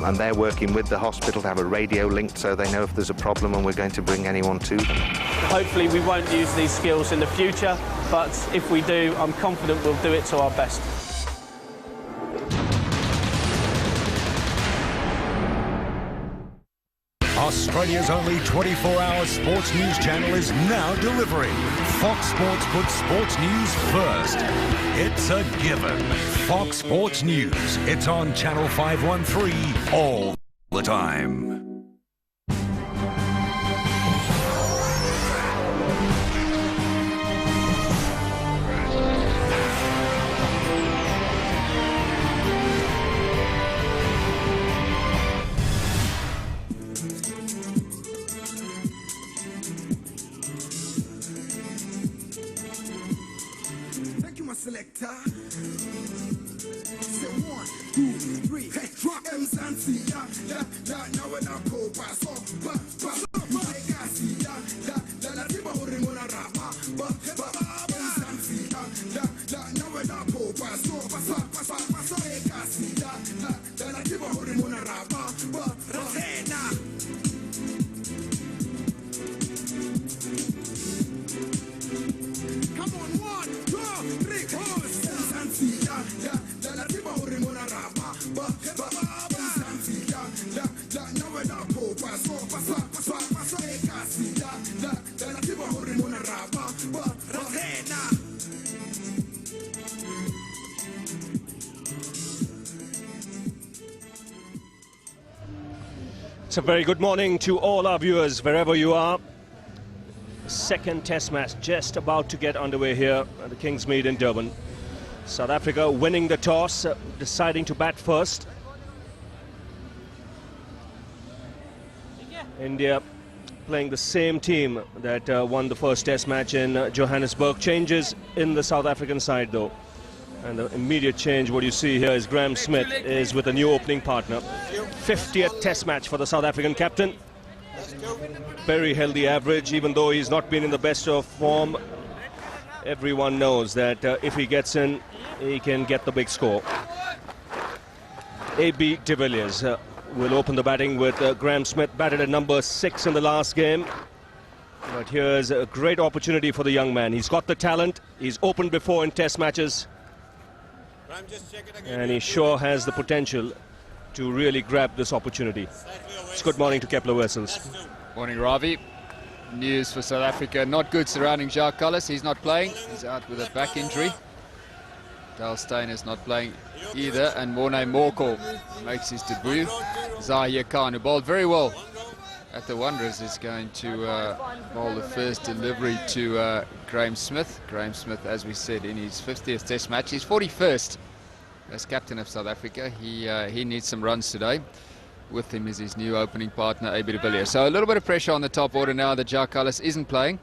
and they're working with the hospital to have a radio link so they know if there's a problem and we're going to bring anyone to them. Hopefully we won't use these skills in the future, but if we do, I'm confident we'll do it to our best. Australia's only 24-hour sports news channel is now delivering. Fox Sports puts sports news first. It's a given. Fox Sports News. It's on Channel 513 all the time. Selector. Say 1, 2, 3, hey, drop M's and see ya, now when I go pass, my gassy, la tiba horing on a rapa, M's and see ya, now when I go pass, my gassy, la tiba horing on a rapa, come on, 1, 2, 3, 4, It's a very good morning to all our viewers, wherever you are. Second test match just about to get underway here at the Kingsmead in Durban. South Africa winning the toss, deciding to bat first. India playing the same team that won the first test match in Johannesburg. Changes in the South African side though. And the immediate change, what you see here is Graeme Smith is with a new opening partner. 50th test match for the South African captain. Very healthy average, even though he's not been in the best of form. Everyone knows that if he gets in, he can get the big score. A.B. de Villiers will open the batting with Graeme Smith, batted at number 6 in the last game. But here's a great opportunity for the young man. He's got the talent, he's opened before in test matches. And he sure has the potential to really grab this opportunity. It's good morning to Kepler Wessels. Morning, Ravi. News for South Africa, not good surrounding Jacques Kallis. He's not playing, he's out with a back injury. Dale Steyn is not playing either, and Morne Morkel makes his debut. Zahir Khan, who bowled very well at the Wanderers, is going to bowl the first delivery to Graeme Smith. Graeme Smith, as we said, in his 50th test match, his 41st as captain of South Africa. He needs some runs today. With him is his new opening partner, A.B. de Villiers. So a little bit of pressure on the top order now that Jacques Kallis isn't playing.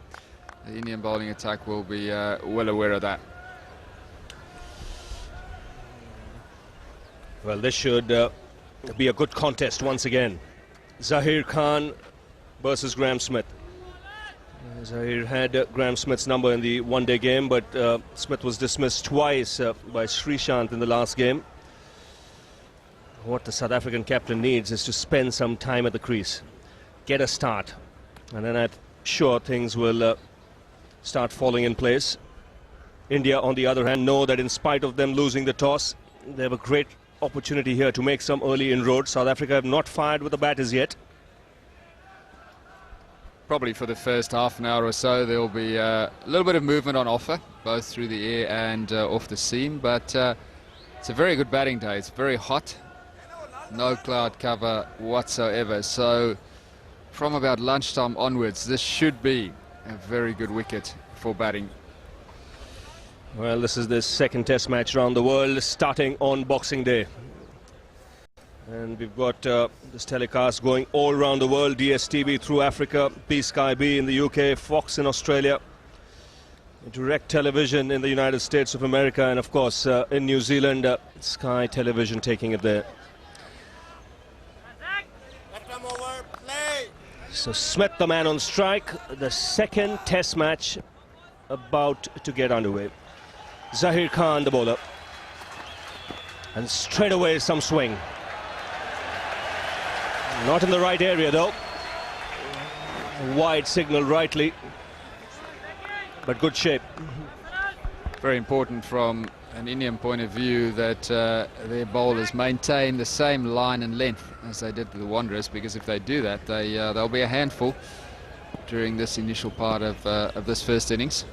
The Indian bowling attack will be well aware of that. Well, this should be a good contest once again. Zahir Khan versus Graeme Smith. Zahir had Graeme Smith's number in the one-day game, but Smith was dismissed twice by Srishant in the last game. What the South African captain needs is to spend some time at the crease, get a start, and then I'm sure things will start falling in place. India, on the other hand, know that in spite of them losing the toss, they have a great opportunity here to make some early inroads. South Africa have not fired with the bat as yet. Probably for the first half an hour or so, there will be a little bit of movement on offer, both through the air and off the seam, but it's a very good batting day. It's very hot. No cloud cover whatsoever, so from about lunchtime onwards this should be a very good wicket for batting. Well, this is the second test match around the world, starting on Boxing Day, and we've got this telecast going all around the world. DSTV through Africa, Sky B in the UK, Fox in Australia, direct television in the United States of America, and of course in New Zealand, Sky Television taking it there. So Smith, the man on strike, the second test match about to get underway. Zahir Khan, the bowler, and straight away some swing. Not in the right area though. Wide signal rightly, but good shape. Very important from an Indian point of view that their bowlers maintain the same line and length as they did with the Wanderers, because if they do that, they'll be a handful during this initial part of this first innings.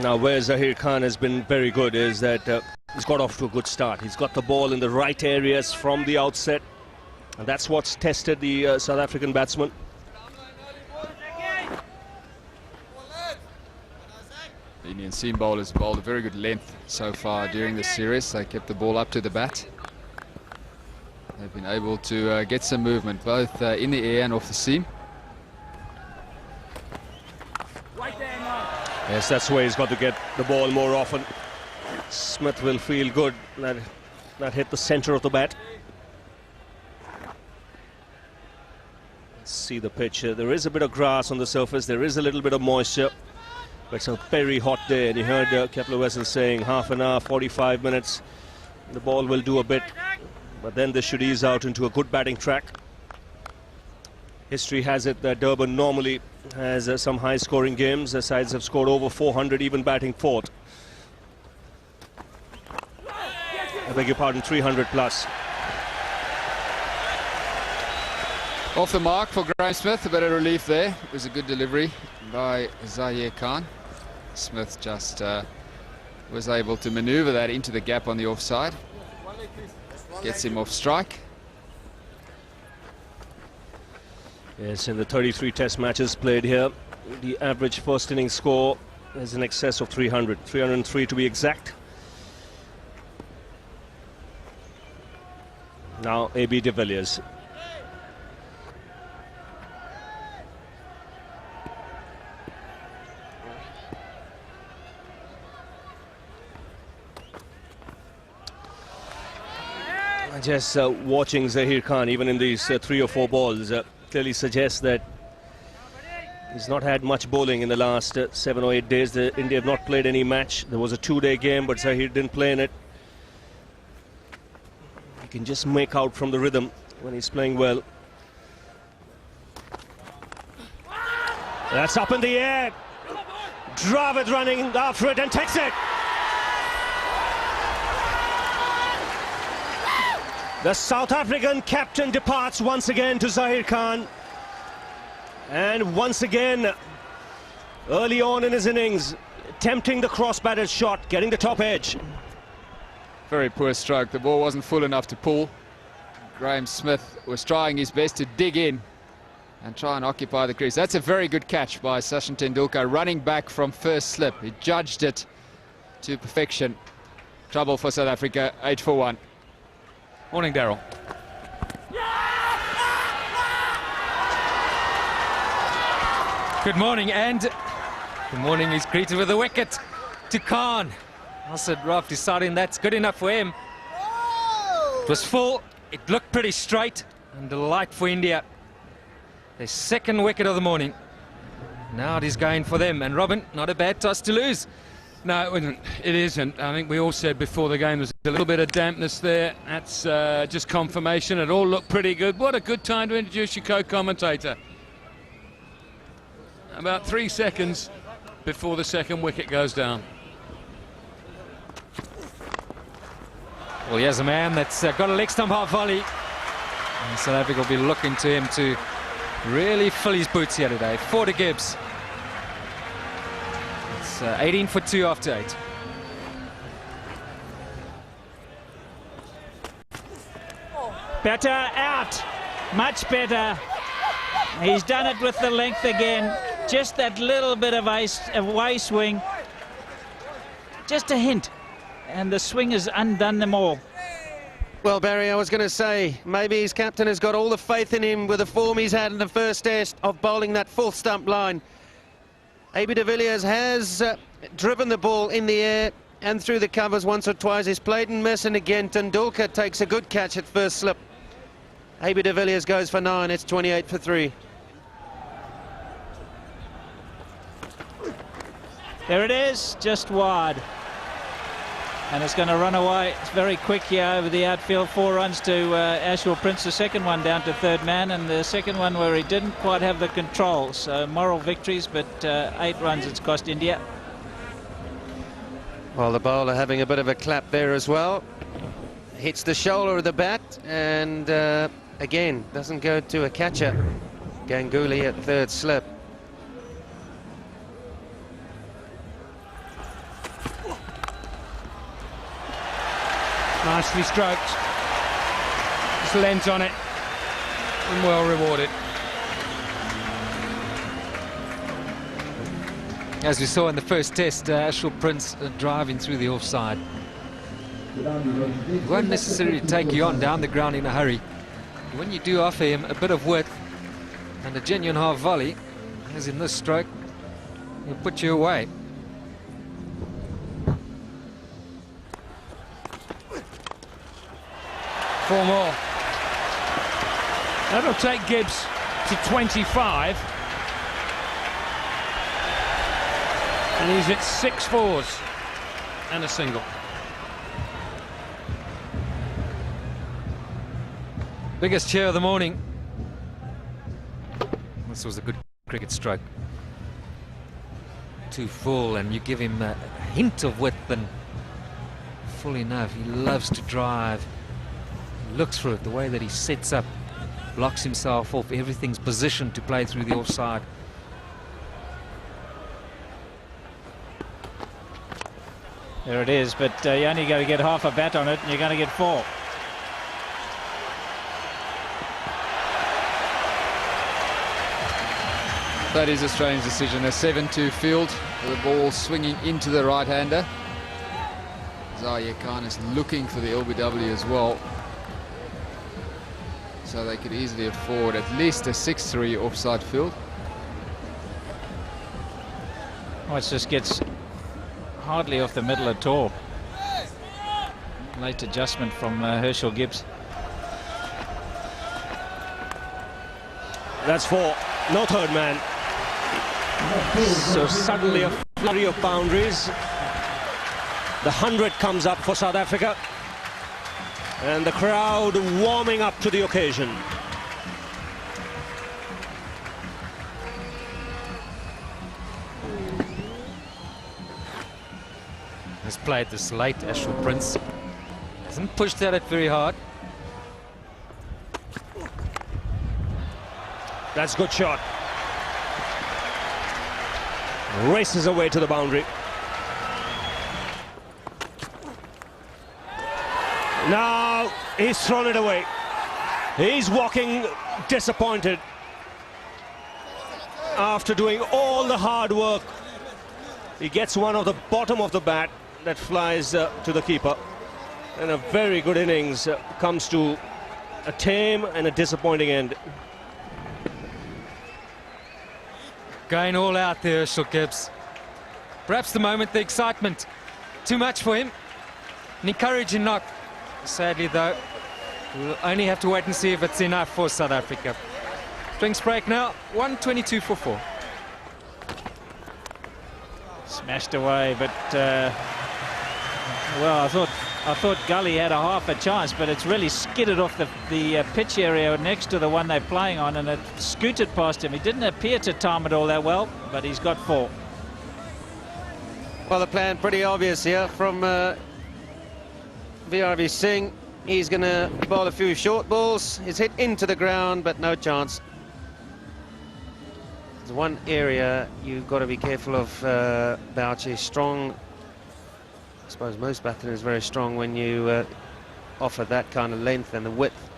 Now, where Zahir Khan has been very good is that he's got off to a good start. He's got the ball in the right areas from the outset, and that's what's tested the South African batsman. The Indian seam bowlers bowled a very good length so far during the series. They kept the ball up to the bat. They've been able to get some movement both in the air and off the seam. Yes, that's where he's got to get the ball more often. Smith will feel good that hit the centre of the bat. Let's see the pitch. There is a bit of grass on the surface. There is a little bit of moisture. But it's a very hot day. And you heard Kepler Wessel saying half an hour, 45 minutes. The ball will do a bit. But then this should ease out into a good batting track. History has it that Durban normally has some high-scoring games. The sides have scored over 400, even batting fourth. I beg your pardon, 300 plus. Off the mark for Graeme Smith, a bit of relief there. It was a good delivery by Zahir Khan. Smith just was able to manoeuvre that into the gap on the offside. Gets him off strike. Yes, in the 33 test matches played here, the average first innings score is in excess of 300. 303 to be exact. Now AB de Villiers. Just watching Zahir Khan, even in these 3 or 4 balls, clearly suggests that he's not had much bowling in the last 7 or 8 days. India have not played any match. There was a 2-day game, but Zahir didn't play in it. You can just make out from the rhythm when he's playing well. That's up in the air. Dravid running after it and takes it. The South African captain departs once again to Zahir Khan. And once again, early on in his innings, attempting the cross-batted shot, getting the top edge. Very poor stroke. The ball wasn't full enough to pull. Graeme Smith was trying his best to dig in and try and occupy the crease. That's a very good catch by Sachin Tendulkar, running back from first slip. He judged it to perfection. Trouble for South Africa, 8 for 1. Morning, Daryl. Good morning, and good morning. He's greeted with a wicket to Khan. Asad Raf deciding that's good enough for him. It was full, it looked pretty straight, and a light for India. Their second wicket of the morning. Now it is going for them, and Robin, not a bad toss to lose. No, it isn't. I think we all said before the game there's a little bit of dampness there. That's just confirmation. It all looked pretty good. What a good time to introduce your co-commentator. About 3 seconds before the second wicket goes down. Well, here's a man that's got a leg stump half volley. And South Africa will be looking to him to really fill his boots here today. 4 to Gibbs. 18 for 2 after 8. Better out, much better. He's done it with the length again. Just that little bit of way swing. Just a hint, and the swing has undone them all. Well, Barry, I was going to say, maybe his captain has got all the faith in him with the form he's had in the first test of bowling that full stump line. AB de Villiers has driven the ball in the air and through the covers once or twice. He's played and missed, and again Tendulkar takes a good catch at first slip. AB de Villiers goes for 9. It's 28 for 3. There it is, just wide. And it's going to run away. It's very quick here over the outfield. 4 runs to Ashwell Prince, the second one down to third man, and the second one where he didn't quite have the control. So moral victories, but 8 runs it's cost India. Well, the bowler having a bit of a clap there as well. Hits the shoulder of the bat, and again, doesn't go to a catcher. Ganguly at third slip. Nicely stroked. Just lent on it and well rewarded. As we saw in the first test, Ashwell Prince driving through the offside. It won't necessarily take you on down the ground in a hurry. When you do offer him a bit of width and a genuine half volley, as in this stroke, he'll put you away. Four more. That'll take Gibbs to 25. And he's at 6 fours and a single. Biggest cheer of the morning. This was a good cricket stroke. Too full, and you give him a hint of width, and full enough. He loves to drive. He looks for it, the way that he sets up, blocks himself off. Everything's positioned to play through the offside. There it is, but you only got to get half a bat on it, and you're going to get 4. That is a strange decision. A 7-2 field, the ball swinging into the right-hander. Zahir Khan is looking for the LBW as well, so they could easily afford at least a 6-3 offside field. Oh, it just gets hardly off the middle at all. Late adjustment from Herschel Gibbs. That's 4. No third man. So suddenly a flurry of boundaries. The 100 comes up for South Africa, and the crowd warming up to the occasion. Has played this late, Ashwell Prince. Hasn't pushed at it very hard. That's a good shot. Races away to the boundary. Now he's thrown it away. He's walking disappointed after doing all the hard work. He gets one of the bottom of the bat that flies to the keeper, and a very good innings comes to a tame and a disappointing end. Going all out there, Herschel Gibbs. Perhaps the moment, the excitement, too much for him. An encouraging knock. Sadly, though, we'll only have to wait and see if it's enough for South Africa. Drinks break now, 1:22 for 4. Smashed away, but well, I thought Gully had a half a chance, but it's really skidded off the pitch area next to the one they're playing on, and it scooted past him. He didn't appear to time it all that well, but he's got 4. Well, the plan pretty obvious here from VRV Singh. He's going to bowl a few short balls. He's hit into the ground, but no chance. There's one area you've got to be careful of, Boucher. Strong. I suppose most batsmen is very strong when you offer that kind of length and the width.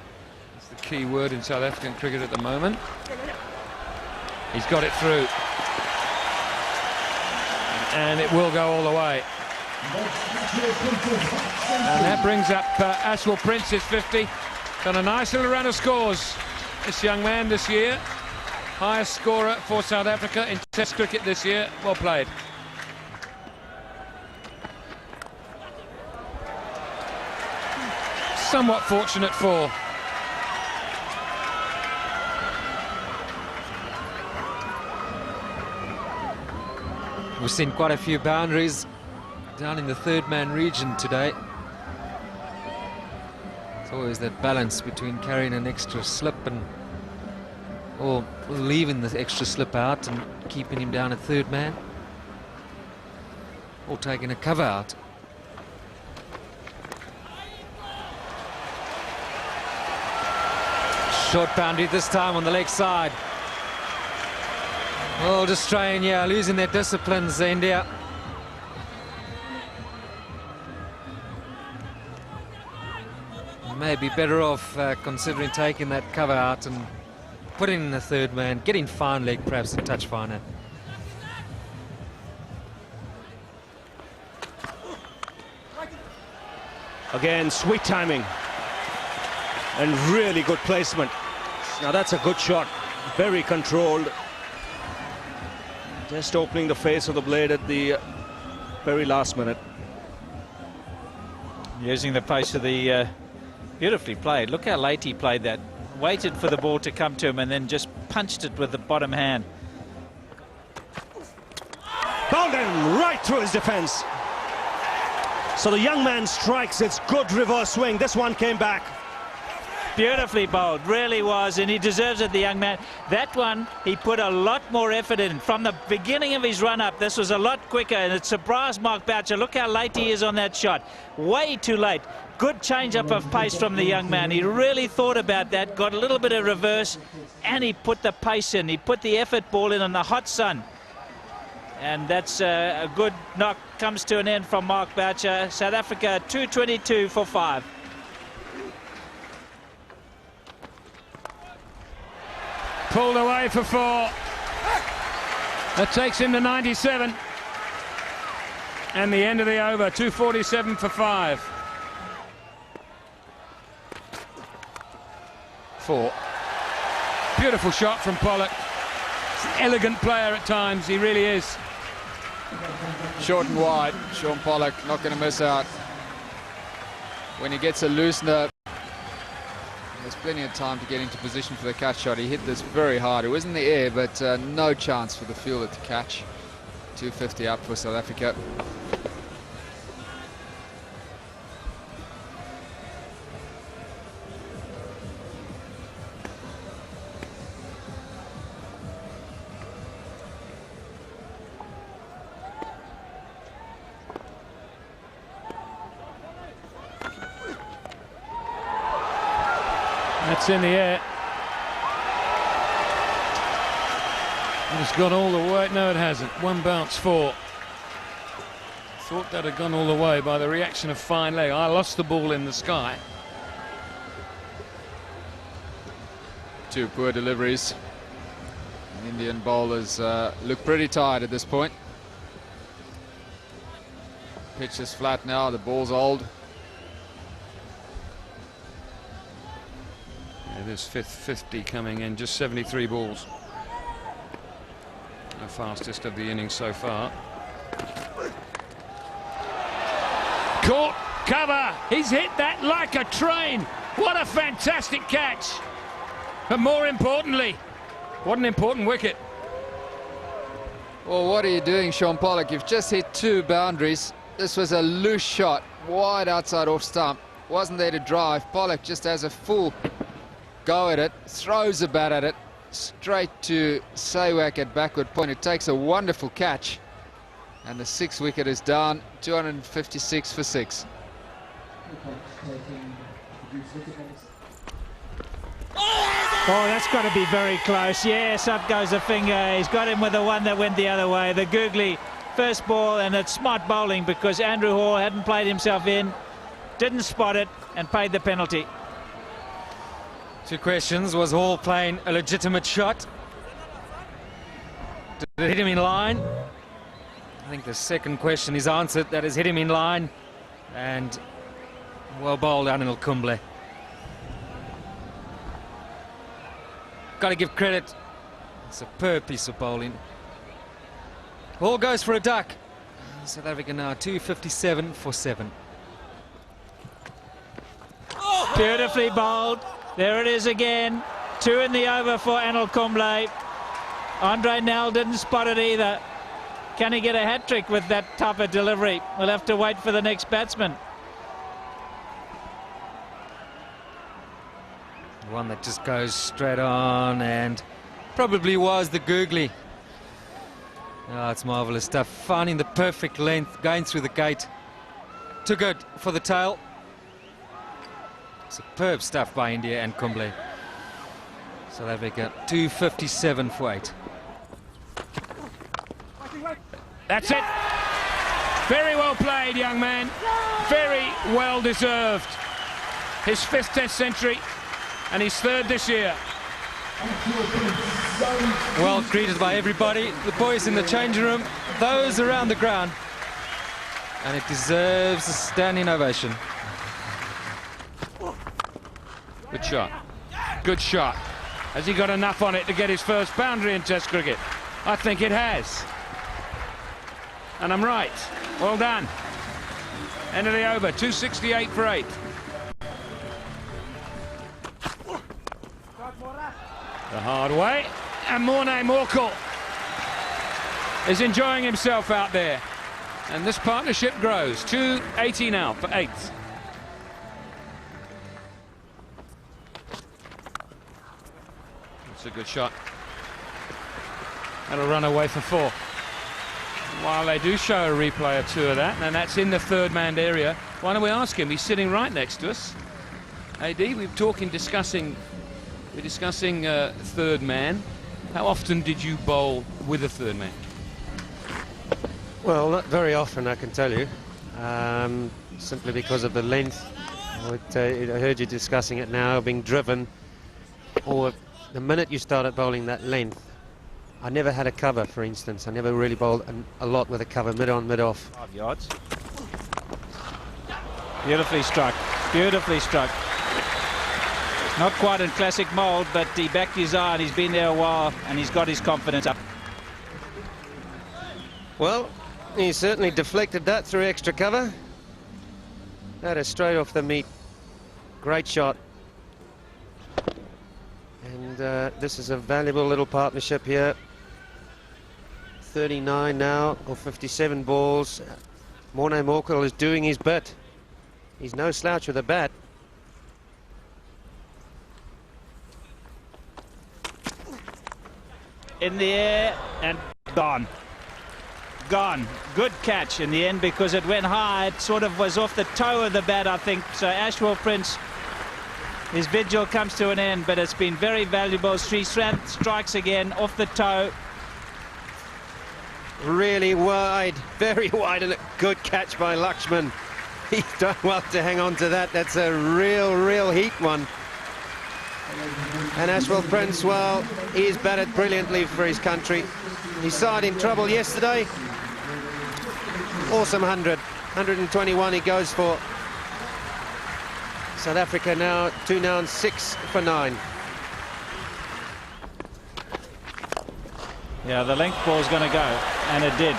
That's the key word in South African cricket at the moment. He's got it through. And it will go all the way. And that brings up Ashwell Prince's 50. Done a nice little run of scores, this young man this year. Highest scorer for South Africa in Test cricket this year. Well played. Somewhat fortunate for. We've seen quite a few boundaries down in the third-man region today. It's always that balance between carrying an extra slip or leaving the extra slip out and keeping him down at third man, or taking a cover out. Short boundary this time on the leg side. Oh, just trying, yeah, losing their disciplines, India. Maybe better off considering taking that cover out and putting in the third man, getting fine leg, perhaps a touch finer. Again, sweet timing and really good placement. Now that's a good shot, very controlled. Just opening the face of the blade at the very last minute. Using the pace of the... beautifully played. Look how late he played that. Waited for the ball to come to him and then just punched it with the bottom hand. Bowled in right through his defence. So the young man strikes. It's good reverse swing. This one came back. Beautifully bowled, really was, and he deserves it, the young man. That one, he put a lot more effort in. From the beginning of his run-up, this was a lot quicker, and it surprised Mark Boucher. Look how late he is on that shot. Way too late. Good change-up of pace from the young man. He really thought about that, got a little bit of reverse, and he put the pace in. He put the effort ball in the hot sun. And that's a good knock. Comes to an end from Mark Boucher. South Africa 222 for 5. Pulled away for 4. That takes him to 97. And the end of the over, 247 for 5. 4. Beautiful shot from Pollock. He's an elegant player at times, he really is. Short and wide, Shaun Pollock not going to miss out. When he gets a loosener, there's plenty of time to get into position for the catch shot. He hit this very hard. It was in the air, but no chance for the fielder to catch. 250 up for South Africa. That's in the air. It's gone all the way. No, it hasn't. One bounce 4. Thought that had gone all the way by the reaction of fine leg. I lost the ball in the sky. 2 poor deliveries. Indian bowlers look pretty tired at this point. Pitch is flat now. The ball's old. This fifth 50 coming in, just 73 balls. The fastest of the innings so far. Caught, cover, he's hit that like a train. What a fantastic catch. But more importantly, what an important wicket. Well, what are you doing, Shaun Pollock? You've just hit 2 boundaries. This was a loose shot, wide outside off stump. Wasn't there to drive. Pollock just has a full go at it, throws a bat at it, straight to Sehwag at backward point. It takes a wonderful catch, and the 6th wicket is down, 256 for 6. Oh, that's got to be very close. Yes, up goes the finger. He's got him with the one that went the other way. The googly first ball, and it's smart bowling because Andrew Hall hadn't played himself in, didn't spot it, and paid the penalty. 2 questions. Was Hall playing a legitimate shot? Did it hit him in line? I think the second question is answered. That is, hit him in line. And well bowled, Anil Kumble. Got to give credit. Superb piece of bowling. Hall goes for a duck. South Africa now 257 for 7. Beautifully bowled. There it is again. 2 in the over for Anil Kumble. Andre Nell didn't spot it either. Can he get a hat-trick with that type of delivery? We'll have to wait for the next batsman. One that just goes straight on and probably was the googly. Oh, it's marvellous stuff. Finding the perfect length, going through the gate. Too good for the tail. Superb stuff by India and Kumble. South Africa 257 for 8. That's it. Very well played, young man. Very well deserved. His 5th Test century and his 3rd this year. Well greeted by everybody, the boys in the changing room, those around the ground, and it deserves a standing ovation. Good shot. Good shot. Has he got enough on it to get his first boundary in Test cricket? I think it has. And I'm right. Well done. End of the over. 268 for 8. The hard way. And Morne Morkel is enjoying himself out there. And this partnership grows. 280 now for 8. That's a good shot. That'll run away for 4. While they do show a replay or two of that, and that's in the third manned area, why don't we ask him? He's sitting right next to us. AD, we're discussing third man. How often did you bowl with a third man? Well, not very often, I can tell you. Simply because of the length. I heard you discussing it now, being driven. Or the minute you started bowling that length, I never had a cover, for instance. I never really bowled a lot with a cover, mid-on, mid-off. 5 yards. Beautifully struck. Beautifully struck. Not quite in classic mould, but he backed his eye and he's been there a while and he's got his confidence up. Well, he certainly deflected that through extra cover. That is straight off the meat. Great shot. And this is a valuable little partnership here. 39 now, or 57 balls. Morne Morkel is doing his bit. He's no slouch with a bat. In the air and gone. Gone. Good catch in the end because it went high. It sort of was off the toe of the bat, I think. So Ashwell Prince, his vigil comes to an end, but it's been very valuable. Sri Sranth strikes again off the toe. Really wide, very wide, and a good catch by Lakshman. He's done well to hang on to that. That's a real heat one. And Ashwell Prince, well, he's batted brilliantly for his country. His side in trouble yesterday. Awesome 100. 121 he goes for. South Africa now 2 now and 6 for 9. Yeah, the length ball's going to go, and it did.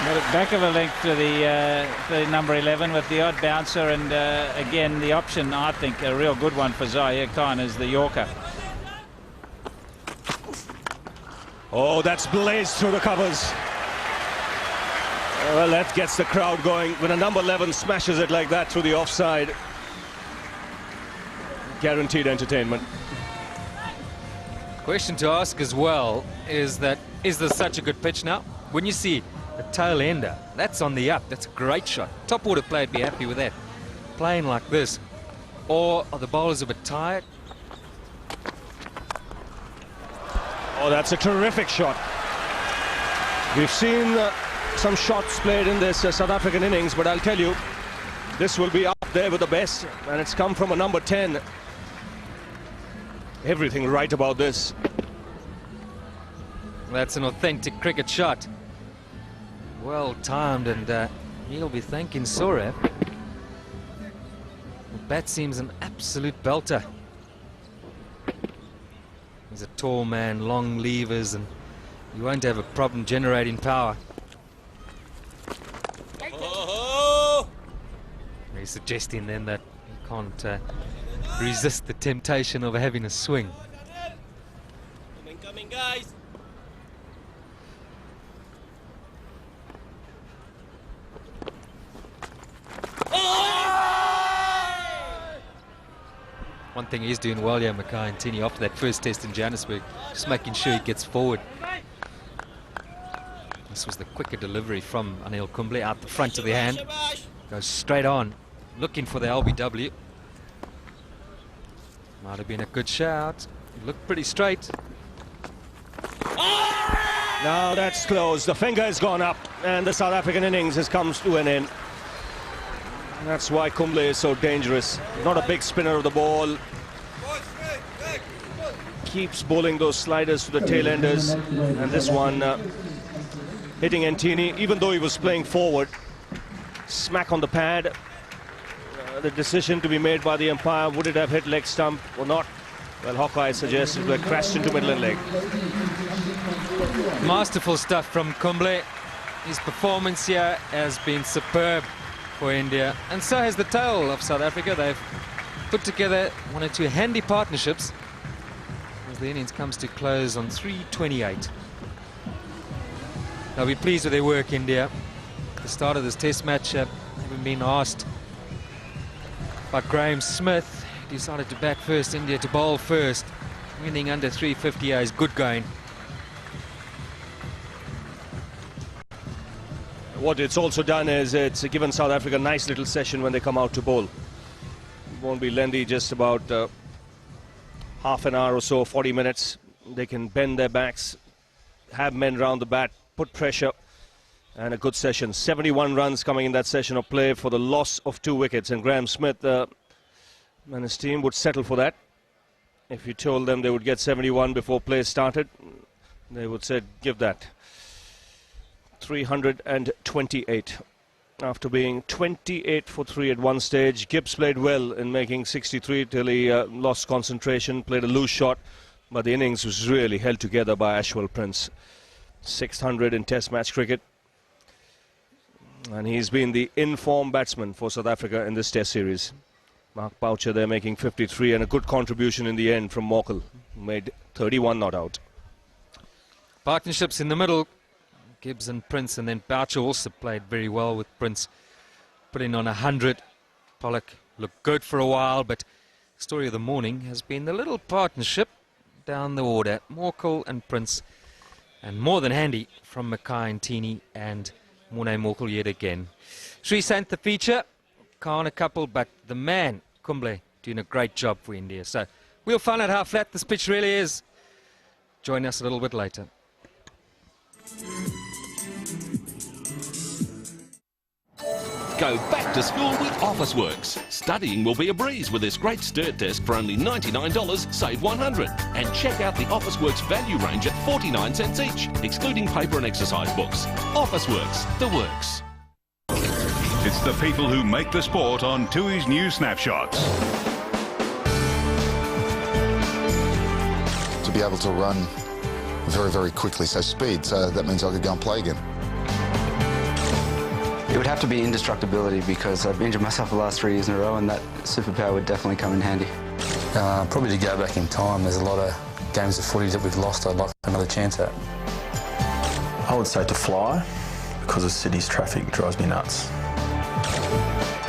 Got it back of a length to the number 11 with the odd bouncer, and again the option, I think a real good one for Zahir Khan is the Yorker. Oh, that's blazed through the covers. Well, that gets the crowd going. When a number 11 smashes it like that through the offside, guaranteed entertainment. Question to ask as well is that, is this such a good pitch now? When you see the tail ender, that's on the up, that's a great shot. Top order player would be happy with that. Playing like this. Or are the bowlers a bit tired? Oh, that's a terrific shot. We've seen some shots played in this South African innings, but I'll tell you, this will be up there with the best, and it's come from a number 10. Everything right about this. That's an authentic cricket shot. Well timed, and he'll be thanking Saurabh. The bat seems an absolute belter. He's a tall man, long levers, and you won't have a problem generating power. He's suggesting then that he can't resist the temptation of having a swing. Coming, guys. One thing he's doing well here, Makhaya and Ntini, after that first test in Johannesburg, just making sure he gets forward. This was the quicker delivery from Anil Kumble out the front of the hand. Goes straight on, looking for the LBW. Might have been a good shout. It looked pretty straight. Now that's close. The finger has gone up, and the South African innings has come to an end. That's why Kumble is so dangerous. Not a big spinner of the ball. Keeps bowling those sliders to the tail enders. And this one hitting Ntini, even though he was playing forward. Smack on the pad. The decision to be made by the umpire, would it have hit leg stump or not? Well, Hawkeye suggested it crashed into middle and leg. Masterful stuff from Kumble. His performance here has been superb for India, and so has the tail of South Africa. They've put together one or two handy partnerships as the innings comes to close on 3:28. They'll be pleased with their work, India. At the start of this test match, having been asked by Graeme Smith, he decided to bat first, India to bowl first. Winning under 350 is good going. What it's also done is it's given South Africa a nice little session when they come out to bowl. It won't be lengthy, just about half an hour or so, 40 minutes. They can bend their backs, have men round the bat, put pressure, and a good session. 71 runs coming in that session of play for the loss of 2 wickets. And Graeme Smith and his team would settle for that. If you told them they would get 71 before play started, they would say, give that. 328 after being 28 for 3 at one stage. Gibbs played well in making 63 till he lost concentration, played a loose shot, but the innings was really held together by Ashwell Prince. 600 in test match cricket, and he's been the in-form batsman for South Africa in this test series. Mark Boucher there making 53, and a good contribution in the end from Morkel, who made 31 not out. Partnerships in the middle, Gibbs and Prince, and then Boucher also played very well with Prince, putting on 100. Pollock looked good for a while, but the story of the morning has been the little partnership down the order, Morkel and Prince, and more than handy from Makhaya, Ntini and Morne Morkel yet again. Sri Sant the feature, Khan a couple, but the man, Kumble, doing a great job for India. So we'll find out how flat this pitch really is. Join us a little bit later. Go back to school with Officeworks. Studying will be a breeze with this great Sturt desk for only $99, save $100. And check out the Officeworks value range at 49 cents each, excluding paper and exercise books. Officeworks, the works. It's the people who make the sport on Tui's News Snapshots. To be able to run very, very quickly, so speed, so that means I could go and play again. It would have to be indestructibility, because I've injured myself the last 3 years in a row, and that superpower would definitely come in handy. Probably to go back in time. There's a lot of games of footy that we've lost I'd like another chance at. I would say to fly, because of city's traffic drives me nuts.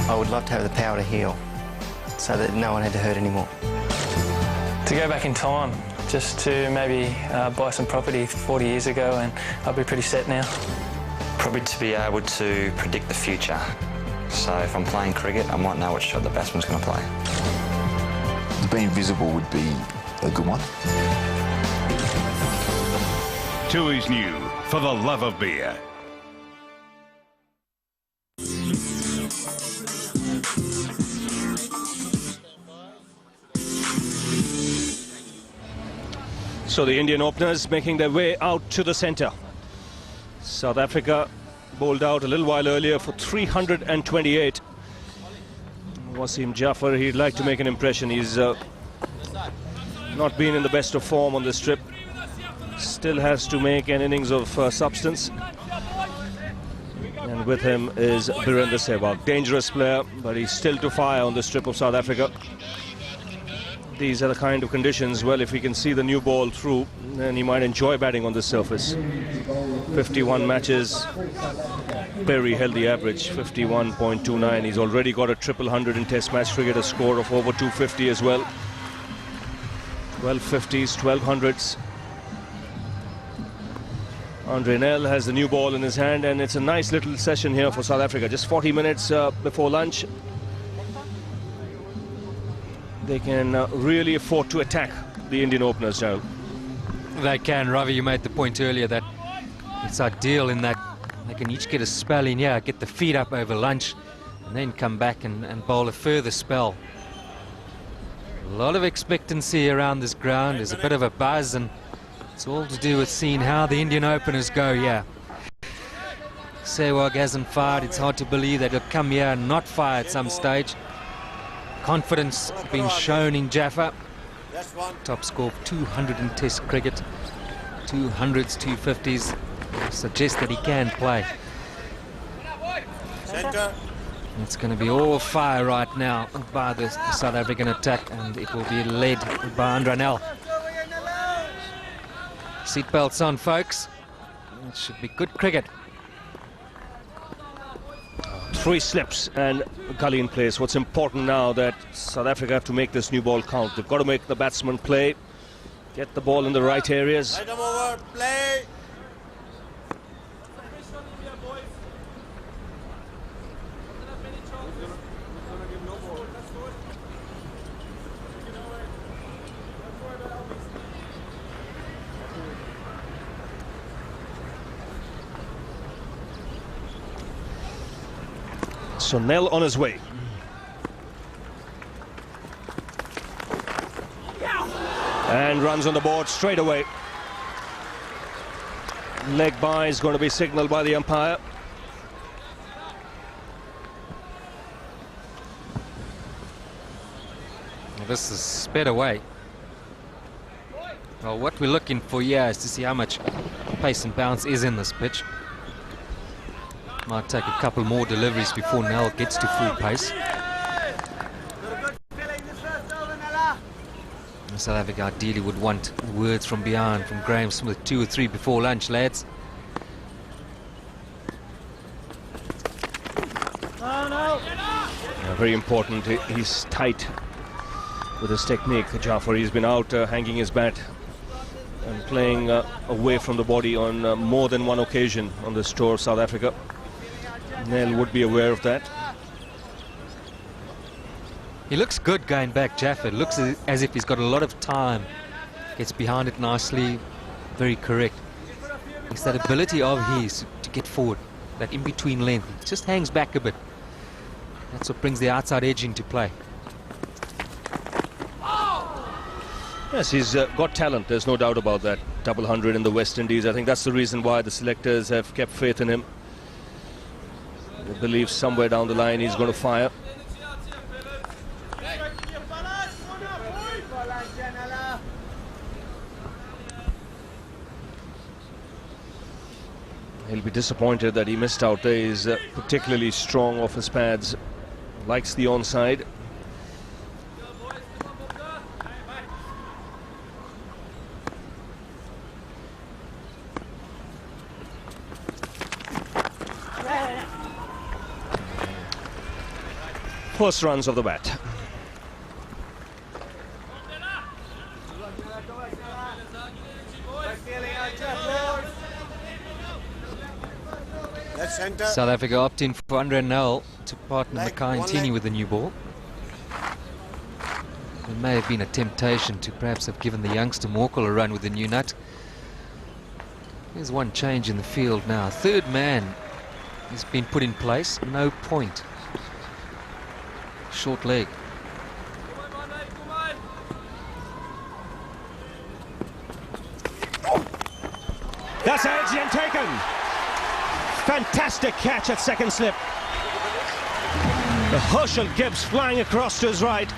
I would love to have the power to heal, so that no one had to hurt anymore. To go back in time, just to maybe buy some property 40 years ago, and I'll be pretty set now. Probably to be able to predict the future. So if I'm playing cricket, I might know which shot the batsman's going to play. Being visible would be a good one. Tui's new, for the love of beer. So the Indian openers making their way out to the centre. South Africa bowled out a little while earlier for 328. Wasim Jaffer, he'd like to make an impression. He's not been in the best of form on this trip. Still has to make an innings of substance. And with him is Birendra Sehwag. Dangerous player, but he's still to fire on this trip of South Africa. These are the kind of conditions, well, if he can see the new ball through, then he might enjoy batting on this surface. 51 matches, very healthy average, 51.29. He's already got a triple hundred in test match cricket, a score of over 250 as well. 1250s, 1200s. Andre Nel has the new ball in his hand, and it's a nice little session here for South Africa. Just 40 minutes before lunch. They can really afford to attack the Indian openers, Gerald. They can. Ravi, you made the point earlier that it's ideal in that they can each get a spell in here, get the feet up over lunch, and then come back and bowl a further spell. A lot of expectancy around this ground. There's a bit of a buzz, and it's all to do with seeing how the Indian openers go here. Sehwag hasn't fired. It's hard to believe that he'll come here and not fire at some stage. Confidence being shown in Jaffa. Top score of 200 in Test cricket. 200s, 250s. Suggest that he can play. It's going to be all fire right now by the South African attack, and it will be led by Andre Nel. Seatbelts on, folks. It should be good cricket. 3 slips and gully in place. What's important now that South Africa have to make this new ball count. They've got to make the batsman play, get the ball in the right areas. Right over, play. So Nel on his way. And runs on the board straight away. Leg by is going to be signalled by the umpire. This is sped away. Well, what we're looking for here is to see how much pace and bounce is in this pitch. Might take a couple more deliveries before Nel gets to full pace. South Africa ideally would want words from behind from Graeme Smith, 2 or 3 before lunch, lads. Very important, he's tight with his technique. Jaffer, he's been out hanging his bat and playing away from the body on more than one occasion on this tour of South Africa. Nel would be aware of that. He looks good going back, Jaffa. It looks as if he's got a lot of time. Gets behind it nicely, very correct. It's that ability of his to get forward, that in-between length. It just hangs back a bit. That's what brings the outside edge into play. Yes, he's got talent, there's no doubt about that. Double 100 in the West Indies. I think that's the reason why the selectors have kept faith in him. They believe somewhere down the line he's going to fire. He'll be disappointed that he missed out there. He's particularly strong off his pads. Likes the onside. First runs of the bat. South Africa opting for Andre Nel to partner Makhaya and Ntini with the new ball. There may have been a temptation to perhaps have given the youngster Morkel a run with the new nut. There's one change in the field now. Third man has been put in place. No point. Short leg. That's edged and taken. Fantastic catch at second slip. The Herschel Gibbs flying across to his right.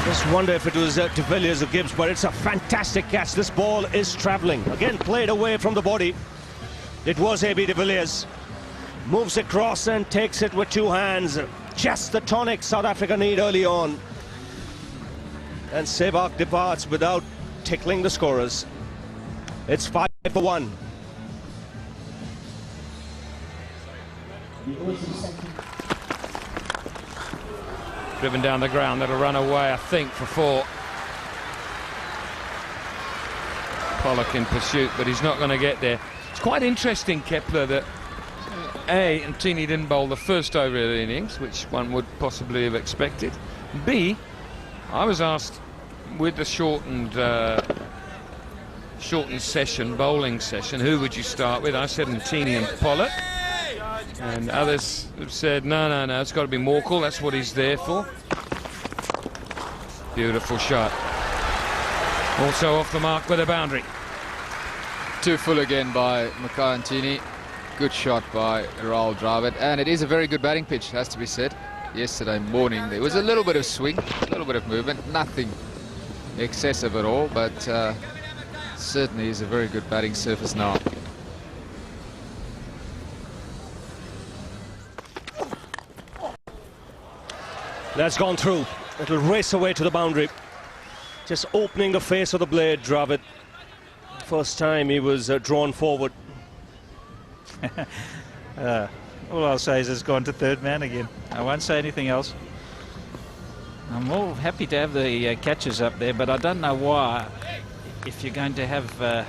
Just wonder if it was de Villiers or Gibbs, but it's a fantastic catch. This ball is travelling. Again, played away from the body. It was A.B. de Villiers. Moves across and takes it with 2 hands. Just the tonic South Africa need early on. And Sehwag departs without tickling the scorers. It's 5 for 1. Driven down the ground, that'll run away, I think, for 4. Pollock in pursuit, but he's not going to get there. It's quite interesting, Kepler, that A, Ntini didn't bowl the first over of the innings, which one would possibly have expected. B, I was asked with the shortened session, bowling session, who would you start with? I said Ntini and Pollock. And others have said, no, it's got to be Morkel, that's what he's there for. Beautiful shot. Also off the mark with a boundary. 2 full again by Makhaya and Ntini. Good shot by Rahul Dravid. And it is a very good batting pitch, has to be said. Yesterday morning there was a little bit of swing, a little bit of movement, nothing excessive at all, but certainly is a very good batting surface now. That's gone through. It'll race away to the boundary. Just opening the face of the blade, Dravid. First time he was drawn forward. All I'll say is it's gone to third man again. I won't say anything else. I'm all happy to have the catches up there, but I don't know why. If you're going to have the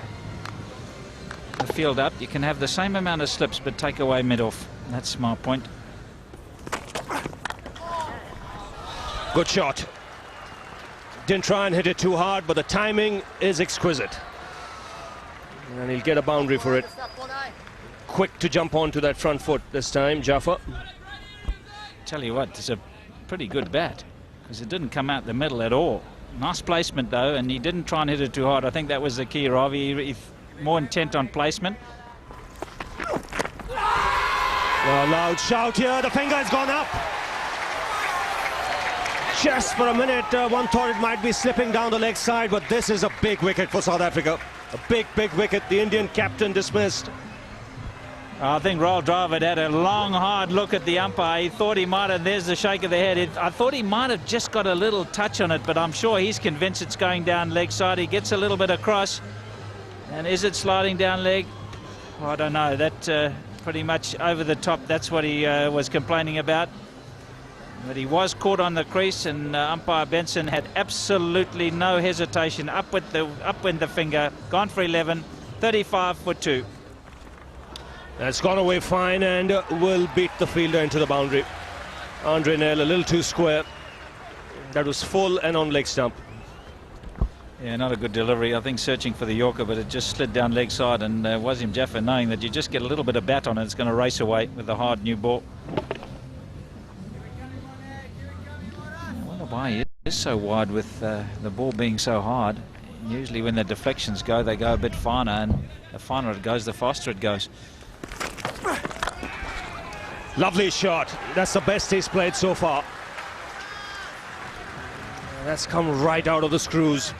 field up, you can have the same amount of slips but take away mid-off. That's my point. Good shot. Didn't try and hit it too hard, but the timing is exquisite. And he'll get a boundary for it. Quick to jump onto that front foot this time, Jaffa. Tell you what, it's a pretty good bat, because it didn't come out the middle at all. Nice placement though, and he didn't try and hit it too hard. I think that was the key, Ravi. He's more intent on placement. Well, loud shout here. The finger has gone up. Just for a minute, one thought it might be slipping down the leg side, but this is a big wicket for South Africa. A big wicket. The Indian captain dismissed. I think Rahul Dravid had a long, hard look at the umpire. He thought he might have, there's the shake of the head. I thought he might have just got a little touch on it, but I'm sure he's convinced it's going down leg side. He gets a little bit across. And is it sliding down leg? Oh, I don't know. That pretty much over the top, that's what he was complaining about. But he was caught on the crease, and umpire Benson had absolutely no hesitation. Up with the finger, gone for 11, 35 for 2. That's gone away fine and will beat the fielder into the boundary. Andre Nell a little too square. That was full and on leg stump. Yeah, not a good delivery. I think searching for the Yorker, but it just slid down leg side, and Wasim Jaffa, knowing that you just get a little bit of bat on it, it's going to race away with the hard new ball. Why he is so wide with the ball being so hard. Usually when the deflections go, they go a bit finer, and the finer it goes, the faster it goes. Lovely shot. That's the best he's played so far. That's come right out of the screws.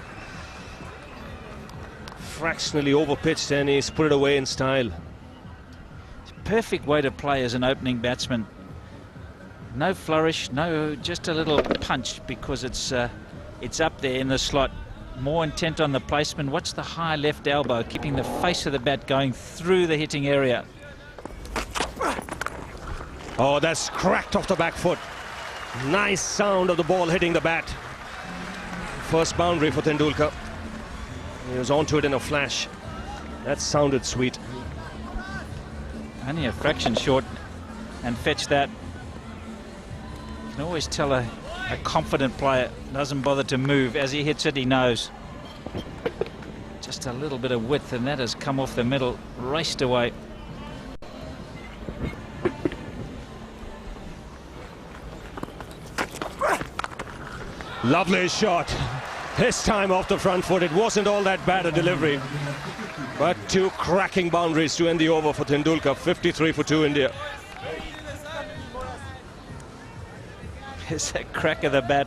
Fractionally overpitched, and he's put it away in style. It's a perfect way to play as an opening batsman. No flourish, no, just a little punch, because it's up there in the slot. More intent on the placement. Watch the high left elbow, keeping the face of the bat going through the hitting area. Oh, that's cracked off the back foot. Nice sound of the ball hitting the bat. First boundary for Tendulkar. He was onto it in a flash. That sounded sweet. Only a fraction short, and fetch that. You can always tell a confident player doesn't bother to move. As he hits it, he knows. Just a little bit of width, and that has come off the middle, raced away. Lovely shot. This time off the front foot. It wasn't all that bad a delivery, but 2 cracking boundaries to end the over for Tendulkar. 53 for 2 India. It's that crack of the bat.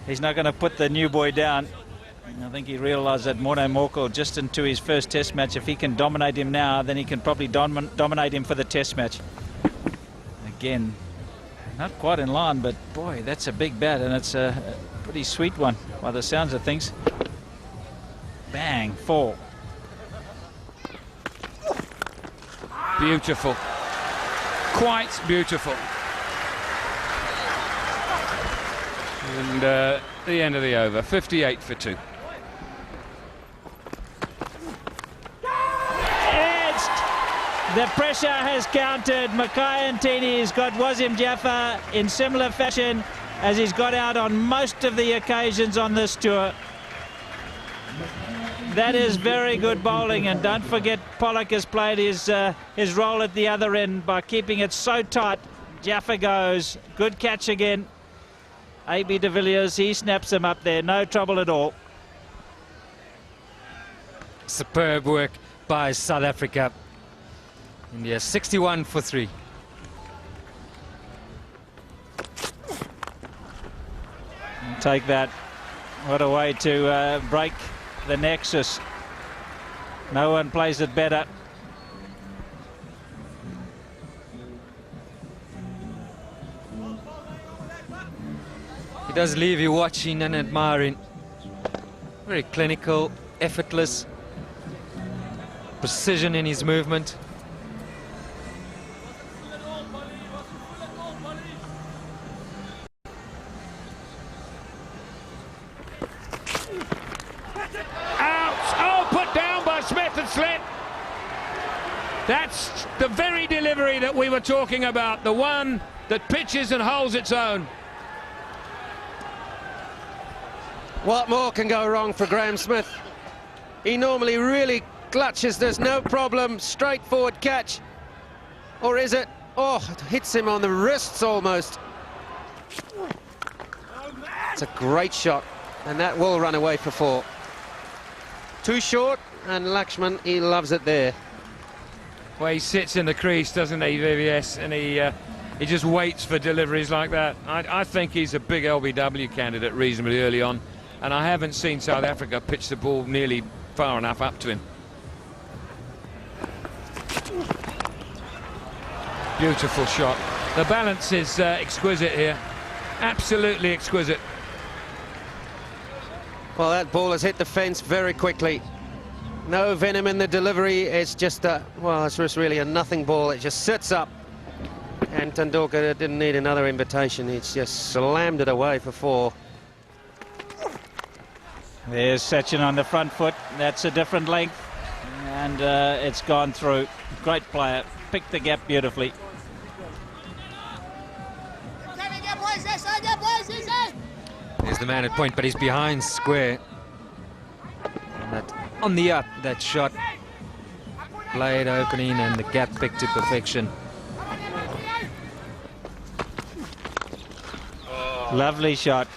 He's not going to put the new boy down. I think he realised that Morne Morkel, just into his first test match, if he can dominate him now, then he can probably dominate him for the test match. Again, not quite in line, but boy, that's a big bat, and it's a pretty sweet one by the sounds of things. Bang, 4. Beautiful. Quite beautiful. And the end of the over, 58 for 2. The pressure has counted. Makhaya Ntini has got Wasim Jaffa in similar fashion as he's got out on most of the occasions on this tour. That is very good bowling, and don't forget Pollock has played his role at the other end by keeping it so tight. Jaffa goes, good catch again. AB de Villiers, he snaps him up there, no trouble at all. Superb work by South Africa. India 61 for 3. Take that. What a way to break the nexus. No one plays it better. He does leave you watching and admiring. Very clinical, effortless, precision in his movement. That's the very delivery that we were talking about, the one that pitches and holds its own. What more can go wrong for Graeme Smith? He normally really clutches this, no problem, straightforward catch. Or is it? Oh, it hits him on the wrists almost. It's a great shot, and that will run away for 4. Too short, and Lakshman, he loves it there. Well, he sits in the crease, doesn't he, VVS, and he just waits for deliveries like that. I think he's a big LBW candidate reasonably early on, and I haven't seen South Africa pitch the ball nearly far enough up to him. Beautiful shot. The balance is exquisite here. Absolutely exquisite. Well, that ball has hit the fence very quickly. No venom in the delivery. It's just well, it's just really a nothing ball. It just sits up. And Tendulkar didn't need another invitation. He's just slammed it away for 4. There's Sachin on the front foot. That's a different length. And it's gone through. Great player. Picked the gap beautifully. There's the man at point, but he's behind square. And that on the up, that shot. Blade opening and the gap picked to perfection. Lovely shot.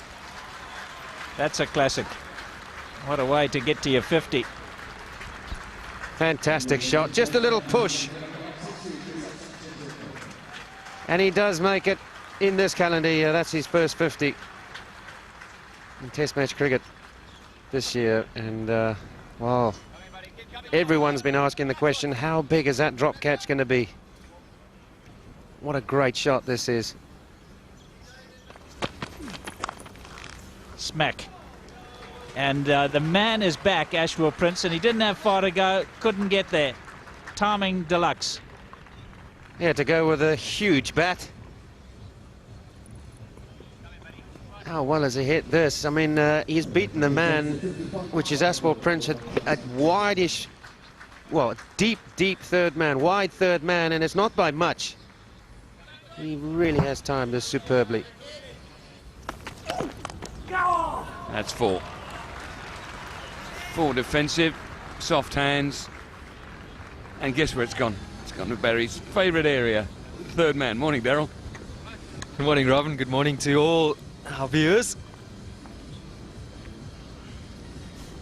That's a classic. What a way to get to your 50. Fantastic shot. Just a little push. And he does make it in this calendar year. That's his first 50 in Test match cricket this year. And, wow. Everyone's been asking the question, how big is that drop catch going to be? What a great shot this is. Smack. And the man is back, Ashwell Prince, and he didn't have far to go, couldn't get there. Timing deluxe. Yeah, to go with a huge bat. How well has he hit this? I mean, he's beaten the man, which is Ashwell Prince, at wide-ish, well, deep third man, wide third man, and it's not by much. He really has timed this superbly. That's 4. 4 defensive, soft hands, and guess where it's gone? It's gone to Barry's favourite area, third man. Morning, Daryl. Good morning, Robin. Good morning to all our viewers.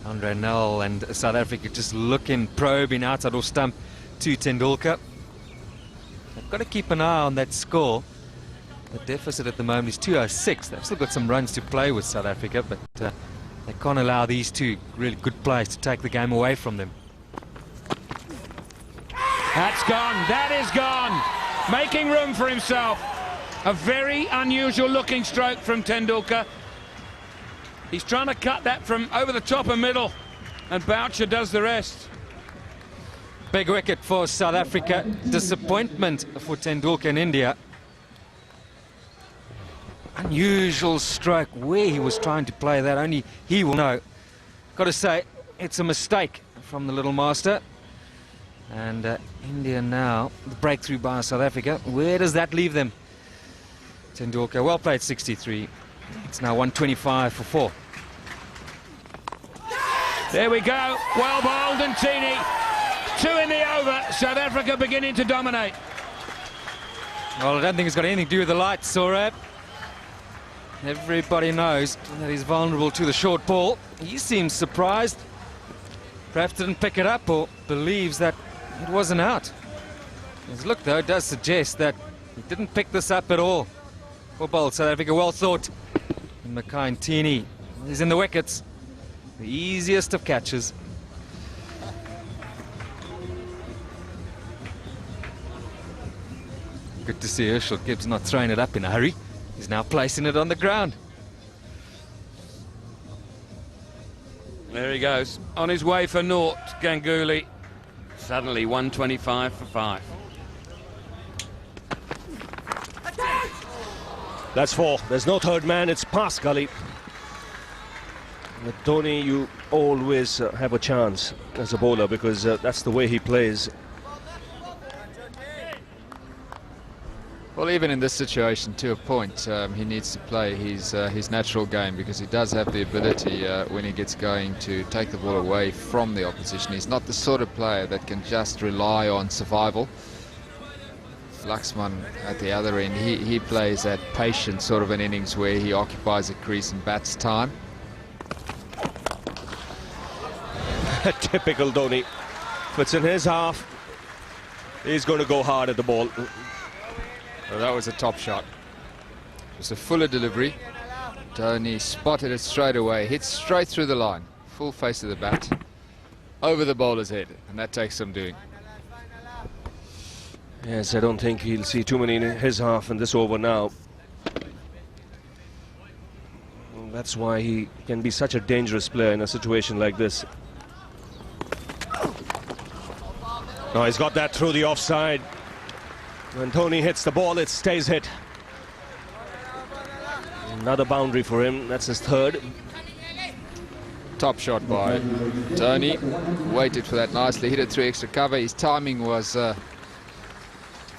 Andre Nel and South Africa just looking, probing outside off stump to Tendulkar. They've got to keep an eye on that score. The deficit at the moment is 206. They've still got some runs to play with South Africa, but they can't allow these two really good players to take the game away from them. That's gone. That is gone. Making room for himself. A very unusual looking stroke from Tendulkar. He's trying to cut that from over the top and middle, and Boucher does the rest. Big wicket for South Africa. Disappointment for Tendulkar in India. unusual stroke. Where he was trying to play that, only he will know. Got to say, it's a mistake from the little master. And India now, the breakthrough by South Africa. Where does that leave them? Tendulkar, well played, 63. It's now 125 for 4. There we go. Well bowled, Ntini. 2 in the over. South Africa beginning to dominate. Well, I don't think it's got anything to do with the lights, Saurabh. Everybody knows that he's vulnerable to the short ball. He seems surprised. Perhaps didn't pick it up or believes that it wasn't out. His look, though, does suggest that he didn't pick this up at all. Well bowled, South Africa, well thought. And Makhaya Ntini, he's in the wickets. The easiest of catches. Good to see Herschel Gibbs not throwing it up in a hurry. He's now placing it on the ground. There he goes. On his way for naught, Ganguly. Suddenly 125 for 5. That's 4. There's no third man. It's past gully. With Ntini, you always have a chance as a bowler because that's the way he plays. Well, even in this situation, to a point, he needs to play his natural game because he does have the ability when he gets going to take the ball away from the opposition. He's not the sort of player that can just rely on survival. Laxman at the other end, he plays that patient sort of an innings where he occupies a crease and bats time. Typical Ntini. If it's in his half, he's going to go hard at the ball. Well, that was a top shot. It was a fuller delivery. Ntini spotted it straight away, hit straight through the line, full face of the bat, over the bowler's head, and that takes some doing. Yes, I don't think he'll see too many in his half in this over now. That's why he can be such a dangerous player in a situation like this. No, he's got that through the offside. When Ntini hits the ball, it stays hit. Another boundary for him. That's his 3rd. Top shot by Ntini. Waited for that nicely. Hit it through extra cover. His timing was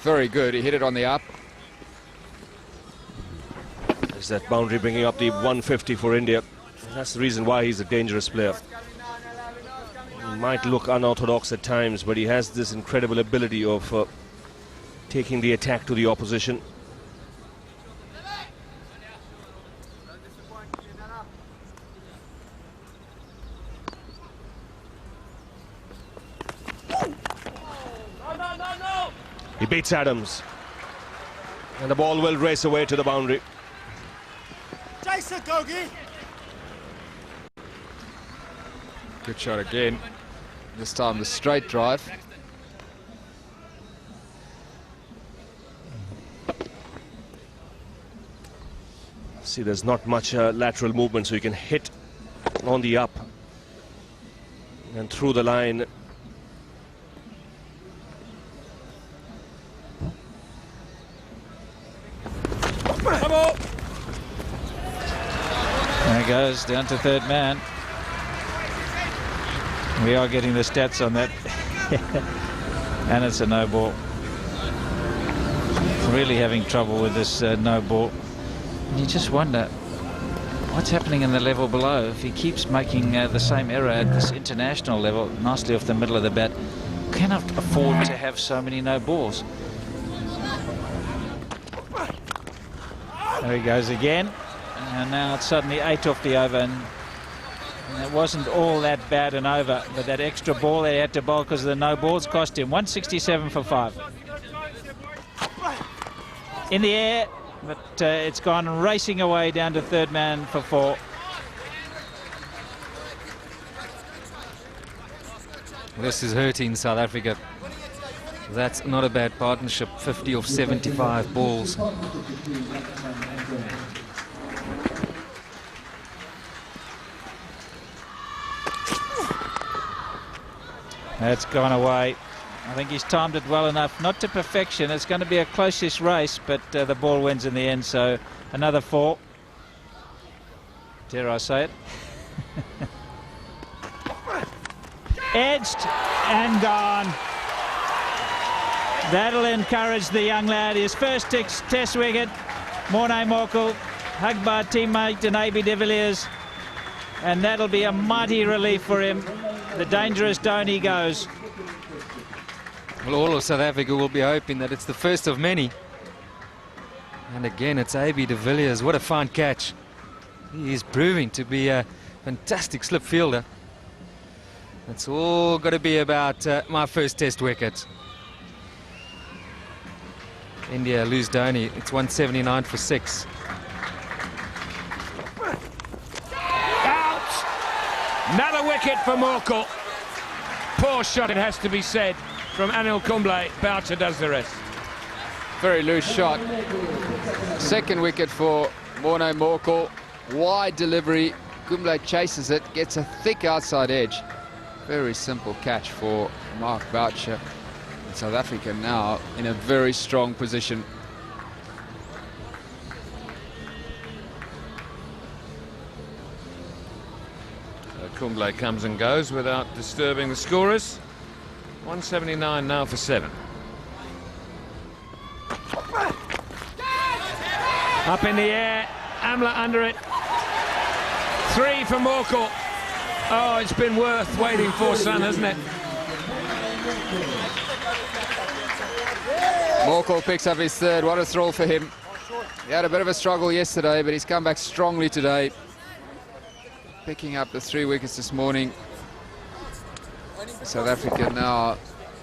very good. He hit it on the up. There's that boundary bringing up the 150 for India. That's the reason why he's a dangerous player. He might look unorthodox at times, but he has this incredible ability of taking the attack to the opposition. He beats Adams. And the ball will race away to the boundary. Good shot again. This time the straight drive. See, there's not much lateral movement, so you can hit on the up and through the line. There it goes, down to 3rd man. We are getting the stats on that. And it's a no ball. Really having trouble with this no ball. And you just wonder what's happening in the level below. If he keeps making the same error at this international level, nicely off the middle of the bat, cannot afford to have so many no balls. There he goes again. And now it's suddenly 8 off the over. And it wasn't all that bad an over, but that extra ball they had to bowl because of the no balls cost him 167 for 5. In the air, but it's gone racing away down to 3rd man for 4. This is hurting South Africa. That's not a bad partnership, 50 of 75 balls. That's gone away. I think he's timed it well enough, not to perfection. It's going to be a closest race, but the ball wins in the end, so another 4. Dare I say it? Edged and gone. That'll encourage the young lad. His first test wicket. Morné Morkel, hugged by a teammate and AB de Villiers. And that'll be a mighty relief for him. The dangerous Dhoni goes. Well, all of South Africa will be hoping that it's the first of many. And again, it's AB de Villiers. What a fine catch. He is proving to be a fantastic slip fielder. It's all got to be about my first test wicket. India lose Dhoni. It's 179 for 6. Out! Another wicket for Morkel. Poor shot, it has to be said, from Anil Kumble. Boucher does the rest. Very loose shot. Second wicket for Morné Morkel. Wide delivery. Kumble chases it, gets a thick outside edge. Very simple catch for Mark Boucher. And South Africa now in a very strong position. So Kumble comes and goes without disturbing the scorers. 179 now for 7. Up in the air, Amla under it. 3 for Morkel. Oh, it's been worth waiting for, son, hasn't it? Morkel picks up his third. What a throw for him. He had a bit of a struggle yesterday, but he's come back strongly today. Picking up the 3 wickets this morning. South Africa now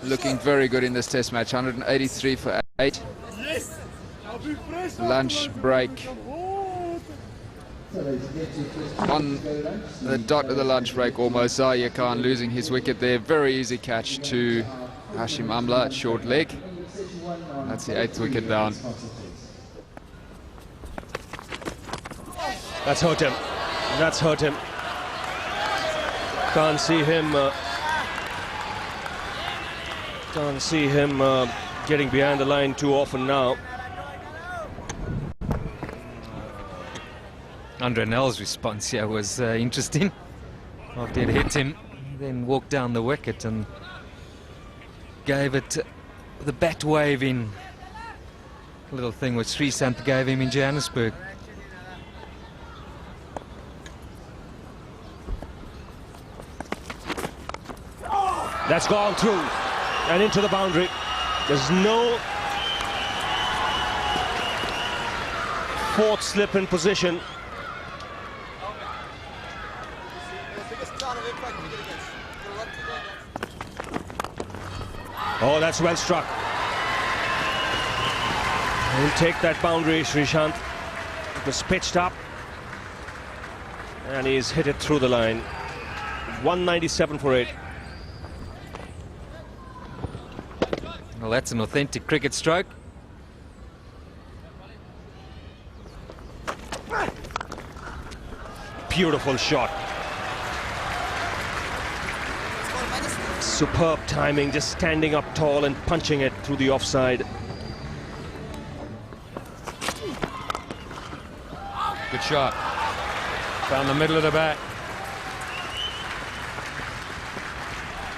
looking very good in this test match. 183 for 8. Lunch break. On the dot of the lunch break almost. Zahir Khan losing his wicket there. Very easy catch to Hashim Amla at short leg. That's the 8th wicket down. That's hurt him. That's hurt him. Can't see him getting behind the line too often now. Andre Nell's response here was interesting. After it hit him, he then walked down the wicket and gave it the bat wave in. A little thing which Sri Sant gave him in Johannesburg. That's gone through and into the boundary. There's no fourth slip in position. Oh, that's well struck. He'll take that boundary, Srishant. It was pitched up and he's hit it through the line. 197 for 8. Well, that's an authentic cricket stroke. Beautiful shot. Superb timing, just standing up tall and punching it through the offside. Good shot. Found the middle of the bat.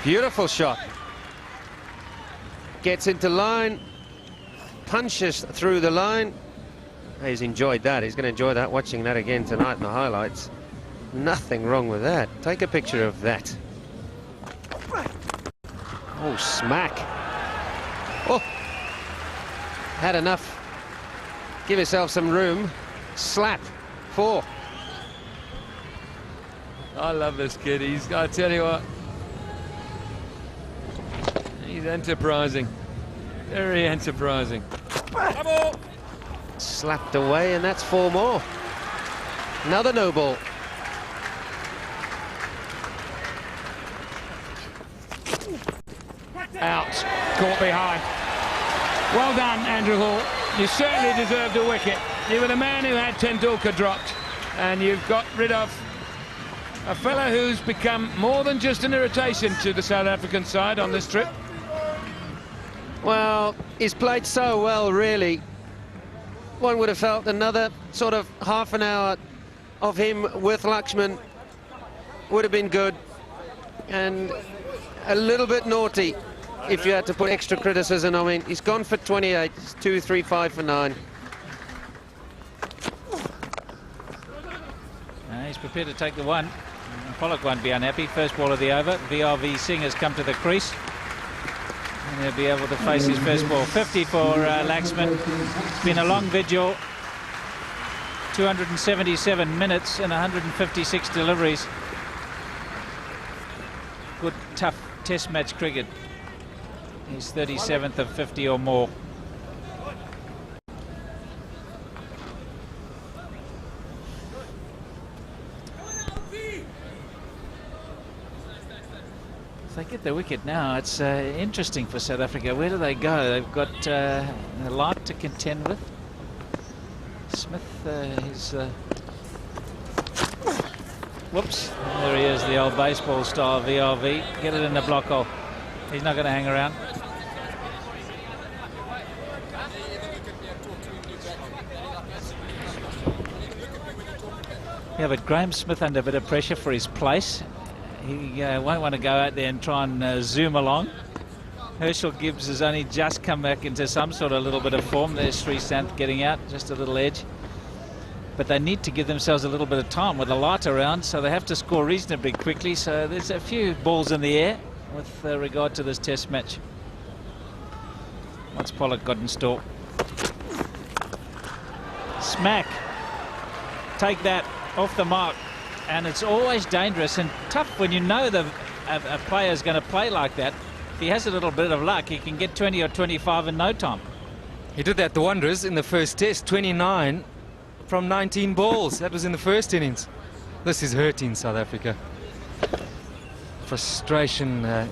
Beautiful shot. Gets into line, punches through the line. He's enjoyed that. He's going to enjoy that, watching that again tonight in the highlights. Nothing wrong with that. Take a picture of that. Oh, smack. Oh, had enough. Give yourself some room. Slap. 4. I love this kid. I tell you what, he's enterprising. Very enterprising. Slapped away, and that's 4 more. Another no ball. Out. Caught behind. Well done, Andrew Hall. You certainly deserved a wicket. You were the man who had Tendulkar dropped, and you've got rid of a fella who's become more than just an irritation to the South African side on this trip. Well, he's played so well, really. One would have felt another sort of half an hour of him with Lakshman would have been good, and a little bit naughty if you had to put extra criticism. I mean, he's gone for 28, it's 2, 3, 5 for 9. He's prepared to take the one. Pollock won't be unhappy. First ball of the over. VRV Singh has come to the crease, and he'll be able to face his first ball. 50 for Laxman. It's been a long vigil. 277 minutes and 156 deliveries. Good, tough test match cricket. He's 37th of 50 or more. If they get the wicket now, it's interesting for South Africa. Where do they go? They've got a lot to contend with. Smith, whoops, there he is, the old baseball style VRV. Get it in the block hole. He's not going to hang around. Yeah, but Graeme Smith under a bit of pressure for his place. He won't want to go out there and try and zoom along. Herschel Gibbs has only just come back into some sort of little bit of form. There's Sri Sant getting out, just a little edge. But they need to give themselves a little bit of time with the light around, so they have to score reasonably quickly. So there's a few balls in the air with regard to this test match. What's Pollock got in store? Smack. Take that off the mark. And it's always dangerous and tough when you know a player's going to play like that. If he has a little bit of luck, he can get 20 or 25 in no time. He did that to the Wanderers in the first test, 29 from 19 balls. That was in the first innings. This is hurting South Africa. Frustration at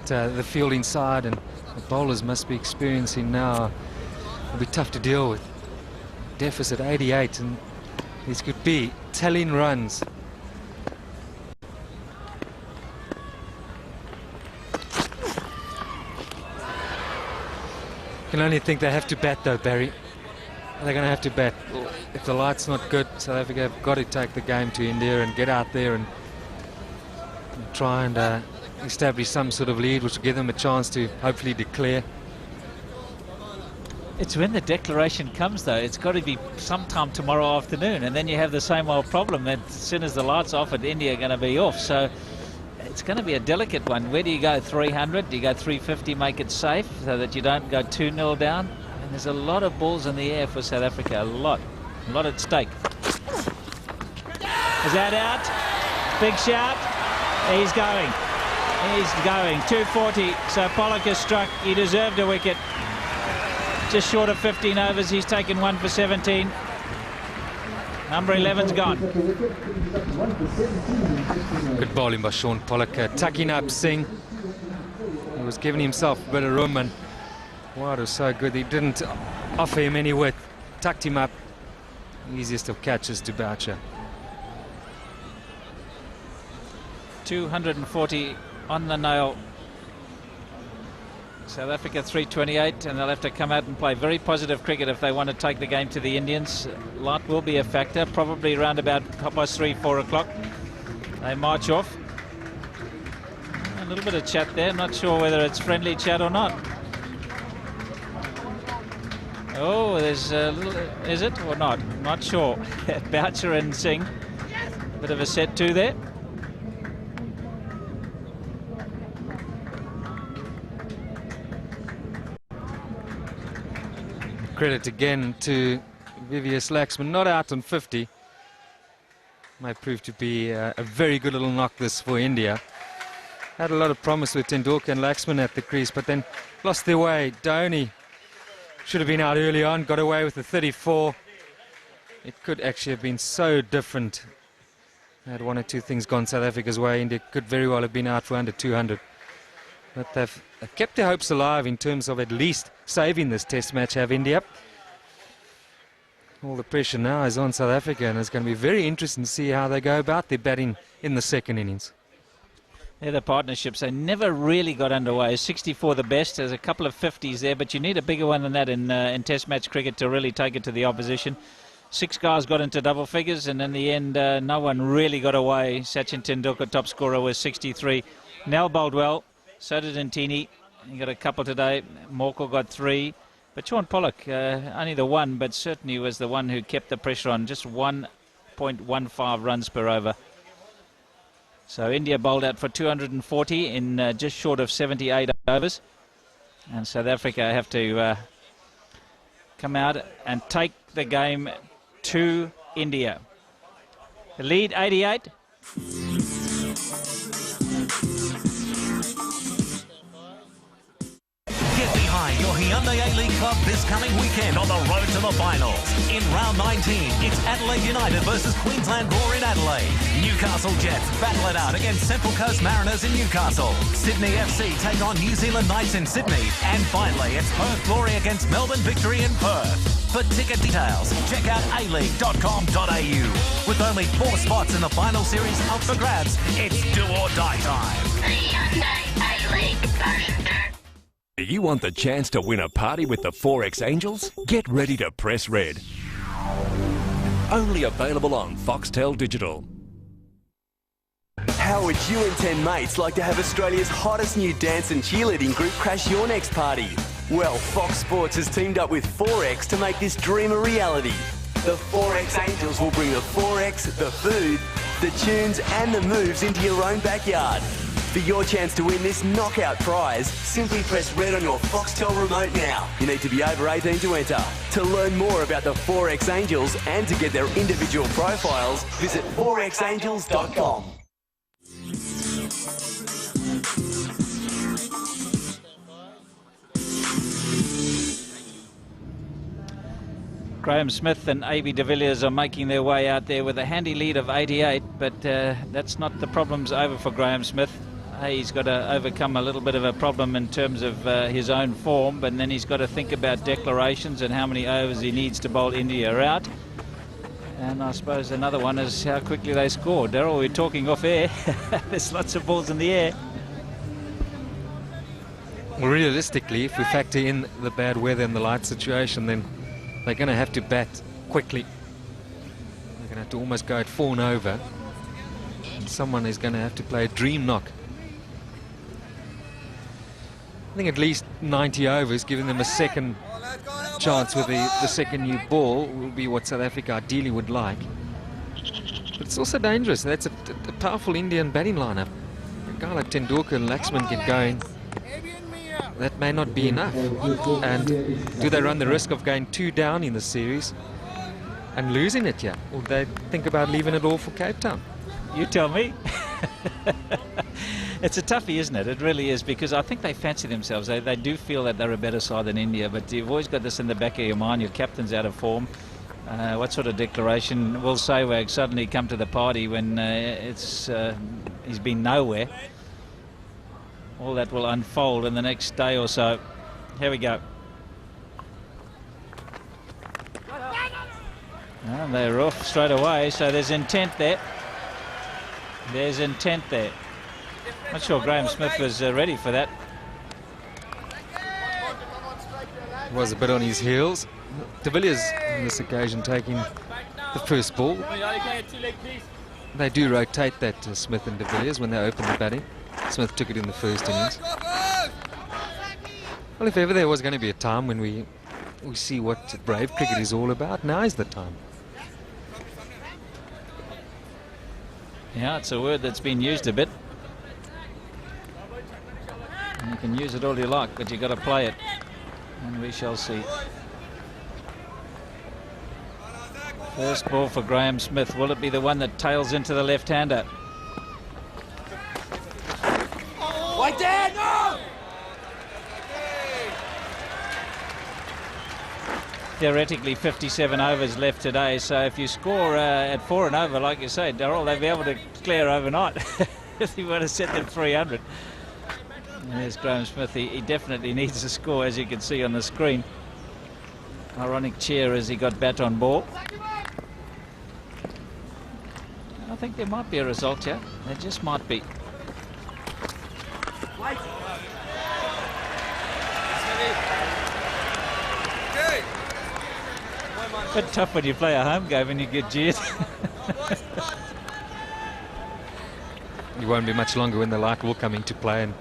the fielding side, and the bowlers must be experiencing now. It'll be tough to deal with. Deficit 88, and these could be telling runs. Can only think they have to bat though, Barry. They're going to have to bat. If the light's not good, South Africa have got to take the game to India and get out there and try and establish some sort of lead, which will give them a chance to hopefully declare. It's when the declaration comes, though. It's got to be sometime tomorrow afternoon, and then you have the same old problem. As soon as the light's off, India are going to be off. So it's going to be a delicate one. Where do you go? 300? Do you go 350, make it safe so that you don't go 2-0 down? And there's a lot of balls in the air for South Africa. A lot at stake. Is that out? Big shout. He's going. He's going. 240. So Pollock has struck. He deserved a wicket. Just short of 15 overs, he's taken 1 for 17. Number 11's gone. Good bowling by Sean Pollock, tucking up Singh. He was giving himself a bit of room, and wow, it was so good. He didn't offer him any width, tucked him up. Easiest of catches to Boucher. 240 on the nail. South Africa 328, and they'll have to come out and play very positive cricket if they want to take the game to the Indians. Light will be a factor, probably around about 3, 4 o'clock. They march off. A little bit of chat there, not sure whether it's friendly chat or not. Oh, there's a little, is it or not? Not sure. Boucher and Singh, bit of a set to there. Credit again to Vivius Laxman, not out on 50. Might prove to be a very good little knock this for India. Had a lot of promise with Tendulkar and Laxman at the crease, but then lost their way. Dhoni should have been out early on, got away with the 34. It could actually have been so different. Had 1 or 2 things gone South Africa's way, India could very well have been out for under 200. But they've kept their hopes alive in terms of at least saving this test match, have India. All the pressure now is on South Africa, and it's going to be very interesting to see how they go about their batting in the second innings. They're the partnerships. They never really got underway. 64 the best. There's a couple of 50s there, but you need a bigger one than that in Test match cricket to really take it to the opposition. 6 guys got into double figures, and in the end, no one really got away. Sachin Tendulkar, top scorer, was 63. Nell bowled well. So did Ntini. He got a couple today. Morkel got 3. But Sean Pollock, only the 1, but certainly was the one who kept the pressure on. Just 1.15 runs per over. So India bowled out for 240 in just short of 78 overs. And South Africa have to come out and take the game to India. The lead 88. Get behind your Hyundai A-League club this coming weekend on the road to the finals. In round 19, it's Adelaide United versus Queensland Roar in Adelaide. Newcastle Jets battle it out against Central Coast Mariners in Newcastle. Sydney FC take on New Zealand Knights in Sydney. And finally, it's Perth Glory against Melbourne Victory in Perth. For ticket details, check out aleague.com.au. With only 4 spots in the final series up for grabs, it's do or die time. The Hyundai A-League version 2. Do you want the chance to win a party with the 4X Angels? Get ready to press red. Only available on Foxtel Digital. How would you and 10 mates like to have Australia's hottest new dance and cheerleading group crash your next party? Well, Fox Sports has teamed up with 4X to make this dream a reality. The 4X Angels will bring the 4X, the food, the tunes and the moves into your own backyard. For your chance to win this knockout prize, simply press red on your Foxtel remote now. You need to be over 18 to enter. To learn more about the 4X Angels and to get their individual profiles, visit 4xangels.com. Graeme Smith and A.B. de Villiers are making their way out there with a handy lead of 88, but that's not the problem's over for Graeme Smith. He's got to overcome a little bit of a problem in terms of his own form, but then he's got to think about declarations and how many overs he needs to bowl India out. And I suppose another one is how quickly they score. Daryl, we're talking off air. There's lots of balls in the air. Well, realistically, if we factor in the bad weather and the light situation, then they're going to have to bat quickly. They're going to have to almost go at 4 and over. And someone is going to have to play a dream knock. I think at least 90 overs, giving them a second chance with the second new ball, will be what South Africa ideally would like. But it's also dangerous. That's a powerful Indian batting lineup. A guy like Tendulkar and Laxman get going. That may not be enough. And do they run the risk of going 2 down in the series and losing it here? Or they think about leaving it all for Capetown? You tell me. It's a toughie, isn't it? It really is, because I think they fancy themselves. They do feel that they're a better side than India, but you've always got this in the back of your mind. Your captain's out of form. What sort of declaration will Sehwag suddenly come to the party when he's been nowhere? All that will unfold in the next day or so. Here we go. And they're off straight away, so there's intent there. There's intent there. Not sure Graeme Smith was ready for that. Was a bit on his heels. De Villiers on this occasion taking the first ball. They do rotate that Smith and De Villiers when they open the batting. Smith took it in the first innings. Well, if ever there was going to be a time when we see what brave cricket is all about, now is the time. Yeah, it's a word that's been used a bit. And you can use it all you like, but you've got to play it. And we shall see. First ball for Graeme Smith. Will it be the one that tails into the left-hander? Wait, Dad! No! Theoretically 57 overs left today, so if you score at 4 and over, like you say, Daryl, they'll be able to clear overnight if you want to set them 300. And there's Graeme Smith. He definitely needs a score, as you can see on the screen. Ironic cheer as he got bat on ball. I think there might be a result here. There just might be. Bit tough when you play a home game and you get jeered. It won't be much longer when the light will come into play, and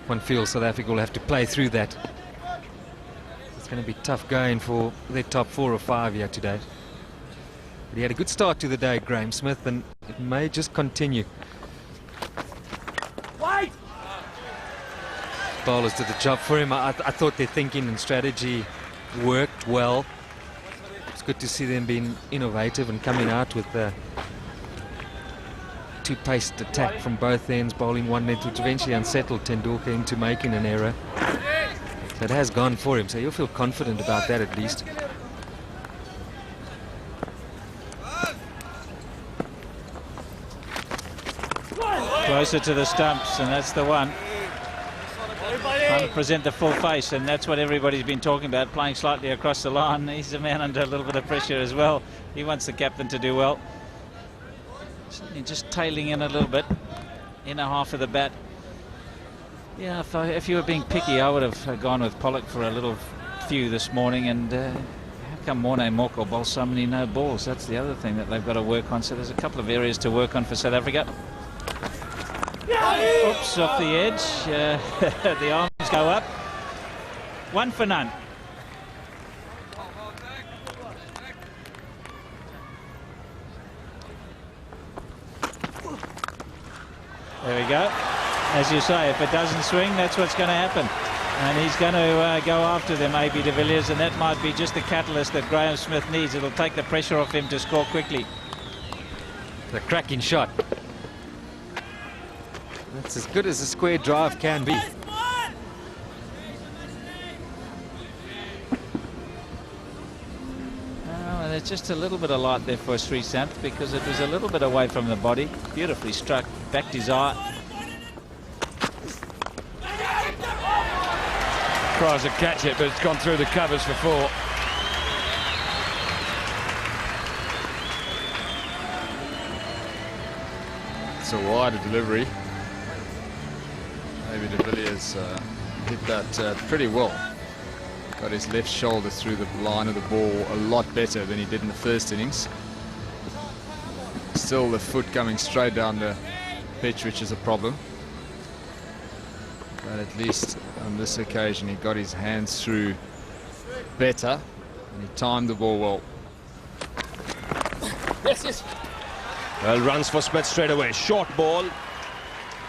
one feels South Africa will have to play through that. It's going to be tough going for their top 4 or 5 here today. But he had a good start to the day, Graeme Smith, and it may just continue. Wait! Bowlers did the job for him. I thought their thinking and strategy worked well. It's good to see them being innovative and coming out with the two-paced attack from both ends, bowling one net, which eventually unsettled Tendulkar into making an error. So it has gone for him, so you'll feel confident about that at least. Closer to the stumps, and that's the one. Trying to present the full face, and that's what everybody's been talking about, playing slightly across the line. He's a man under a little bit of pressure as well. He wants the captain to do well. Just tailing in a little bit, inner half of the bat. Yeah, if you were being picky, I would have gone with Pollock for a little few this morning. And how come Morne Morkel bowls so many no balls? That's the other thing that they've got to work on. So there's a couple of areas to work on for South Africa. Oops, off the edge. The arms go up. 1 for none. There we go. As you say, if it doesn't swing, that's what's going to happen. And he's going to go after them, A.B. de Villiers, and that might be just the catalyst that Graeme Smith needs. It'll take the pressure off him to score quickly. The cracking shot. That's as good as a square drive can be. And there's just a little bit of light there for Sri Sant because it was a little bit away from the body. Beautifully struck, backed his eye. Tries to catch it, but it's gone through the covers for 4. It's a wider delivery. Maybe de Villiers hit that pretty well. Got his left shoulder through the line of the ball a lot better than he did in the first innings. Still the foot coming straight down the pitch, which is a problem. But at least on this occasion he got his hands through better and he timed the ball well. Well, runs for Smith straight away. Short ball.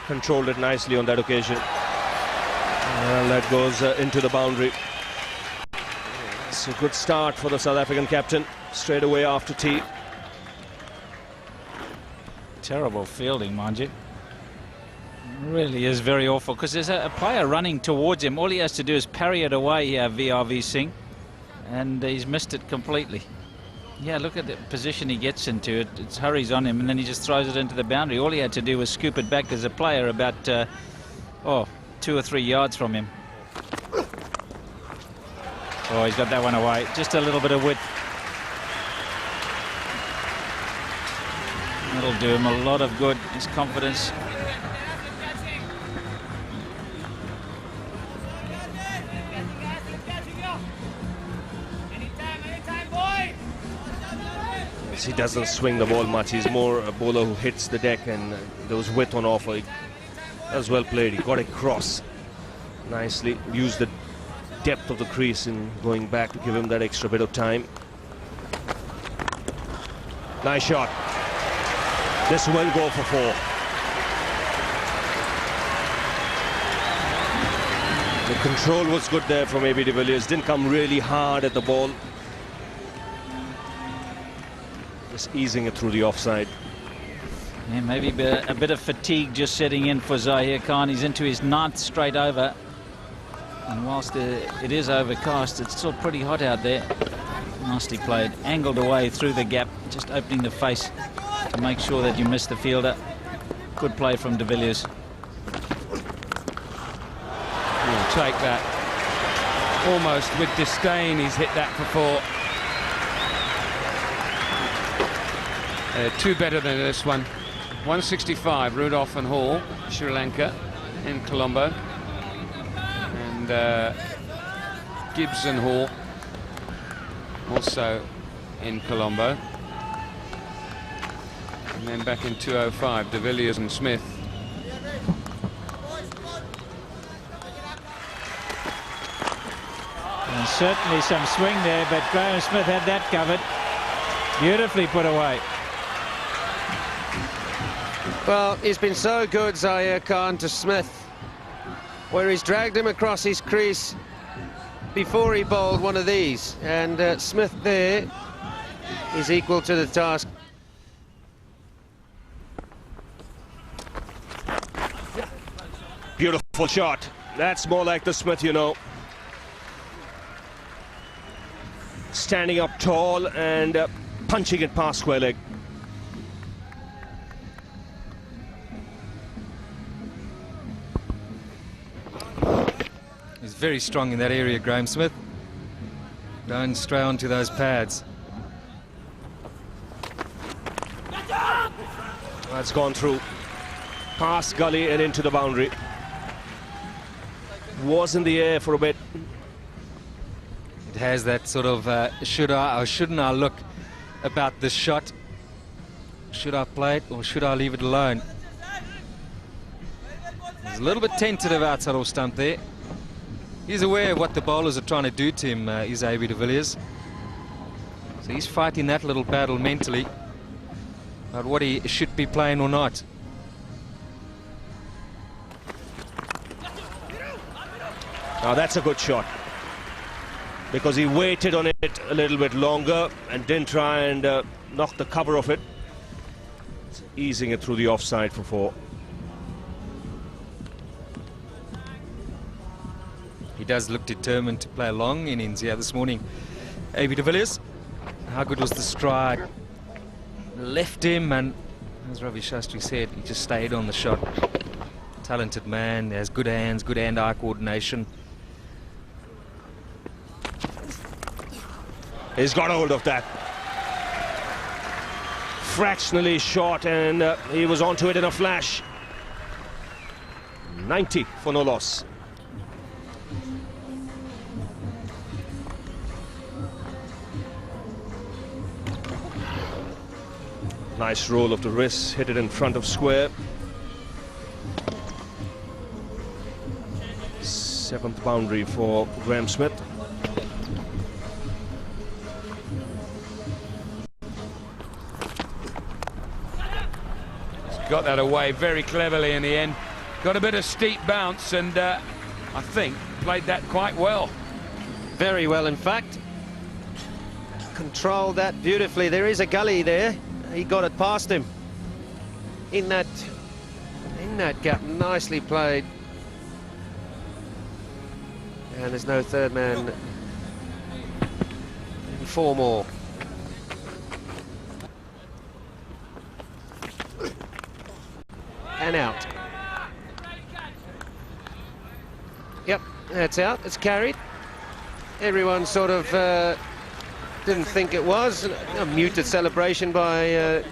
Controlled it nicely on that occasion. Well, that goes into the boundary. It's a good start for the South African captain. Straight away after tea. Terrible fielding, mind you. Really is very awful because there's a player running towards him. All he has to do is parry it away here, VRV Singh, and he's missed it completely. Yeah, look at the position he gets into. It hurries on him and then he just throws it into the boundary. All he had to do was scoop it back. There's a player about 2 or 3 yards from him. Oh, he's got that one away. Just a little bit of width. That'll do him a lot of good. His confidence. He doesn't swing the ball much. He's more a bowler who hits the deck, and there was width on offer. That was well played. He got across nicely. Used the depth of the crease in going back to give him that extra bit of time. Nice shot. This will go for 4. The control was good there from A.B. de Villiers. Didn't come really hard at the ball. Just easing it through the offside. Yeah, maybe a bit of fatigue just setting in for Zahir Khan. He's into his 9th straight over. And whilst it is overcast, it's still pretty hot out there. Nicely played. Angled away through the gap, just opening the face to make sure that you miss the fielder. Good play from de Villiers. He'll take that. Almost with disdain, he's hit that for 4. 2 better than this one. 165, Rudolph and Hall, Sri Lanka in Colombo. And Gibbs and Hall also in Colombo. And then back in 2005, de Villiers and Smith. And certainly some swing there, but Graeme Smith had that covered. Beautifully put away. Well, he's been so good, Zahir Khan, to Smith, where he's dragged him across his crease before he bowled one of these. And Smith there is equal to the task. Beautiful shot. That's more like the Smith, you know. Standing up tall and punching it past square leg. He's very strong in that area, Graeme Smith. Don't stray onto those pads. That's gone through. Past gully and into the boundary. Was in the air for a bit. It has that sort of should I or shouldn't I look about this shot. Should I play it or should I leave it alone? He's a little bit tentative outside off stump there. He's aware of what the bowlers are trying to do to him, is A.B. de Villiers. So he's fighting that little battle mentally about what he should be playing or not. Now that's a good shot, because he waited on it a little bit longer and didn't try and knock the cover off it. It's easing it through the offside for 4. He does look determined to play a long innings here this morning. A.B. de Villiers, how good was the strike? Left him, and as Ravi Shastri said, he just stayed on the shot. Talented man, has good hands, good hand-eye coordination. He's got hold of that. Fractionally short, and he was onto it in a flash. 90 for no loss. Nice roll of the wrist, hit it in front of square. 7th boundary for Graeme Smith. Got that away very cleverly in the end. Got a bit of steep bounce and I think played that quite well. Very well, in fact. Controlled that beautifully. There is a gully there. He got it past him. In that gap, nicely played. And there's no third man. 4 more. And out. Yep, that's out. It's carried. Everyone sort of didn't think it was. A muted celebration by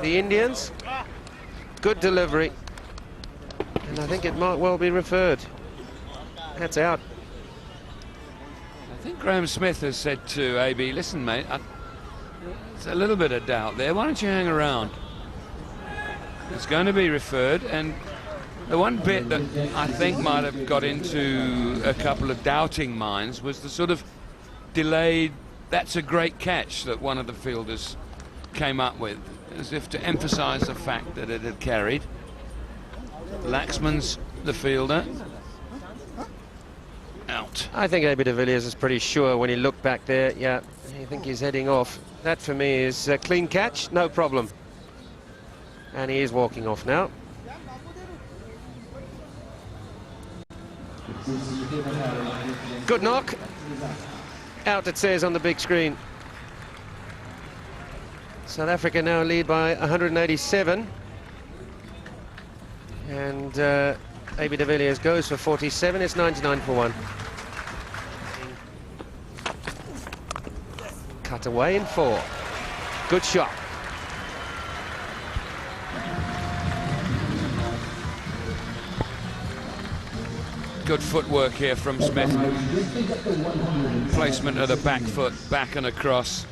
the Indians. Good delivery. And I think it might well be referred. That's out. I think Graeme Smith has said to AB, listen mate, there's a little bit of doubt there, why don't you hang around? It's going to be referred, and the one bit that I think might have got into a couple of doubting minds was the sort of delayed, that's a great catch that one of the fielders came up with, as if to emphasise the fact that it had carried. Laxman's the fielder. Out. I think A.B. de Villiers is pretty sure when he looked back there. Yeah, I think he's heading off. That for me is a clean catch, no problem. And he is walking off now. Good knock. Out, it says on the big screen. South Africa now lead by 187. And A.B. de Villiers goes for 47. It's 99 for 1. Cut away in 4. Good shot. Good footwork here from Smith. Placement of the back foot, back and across.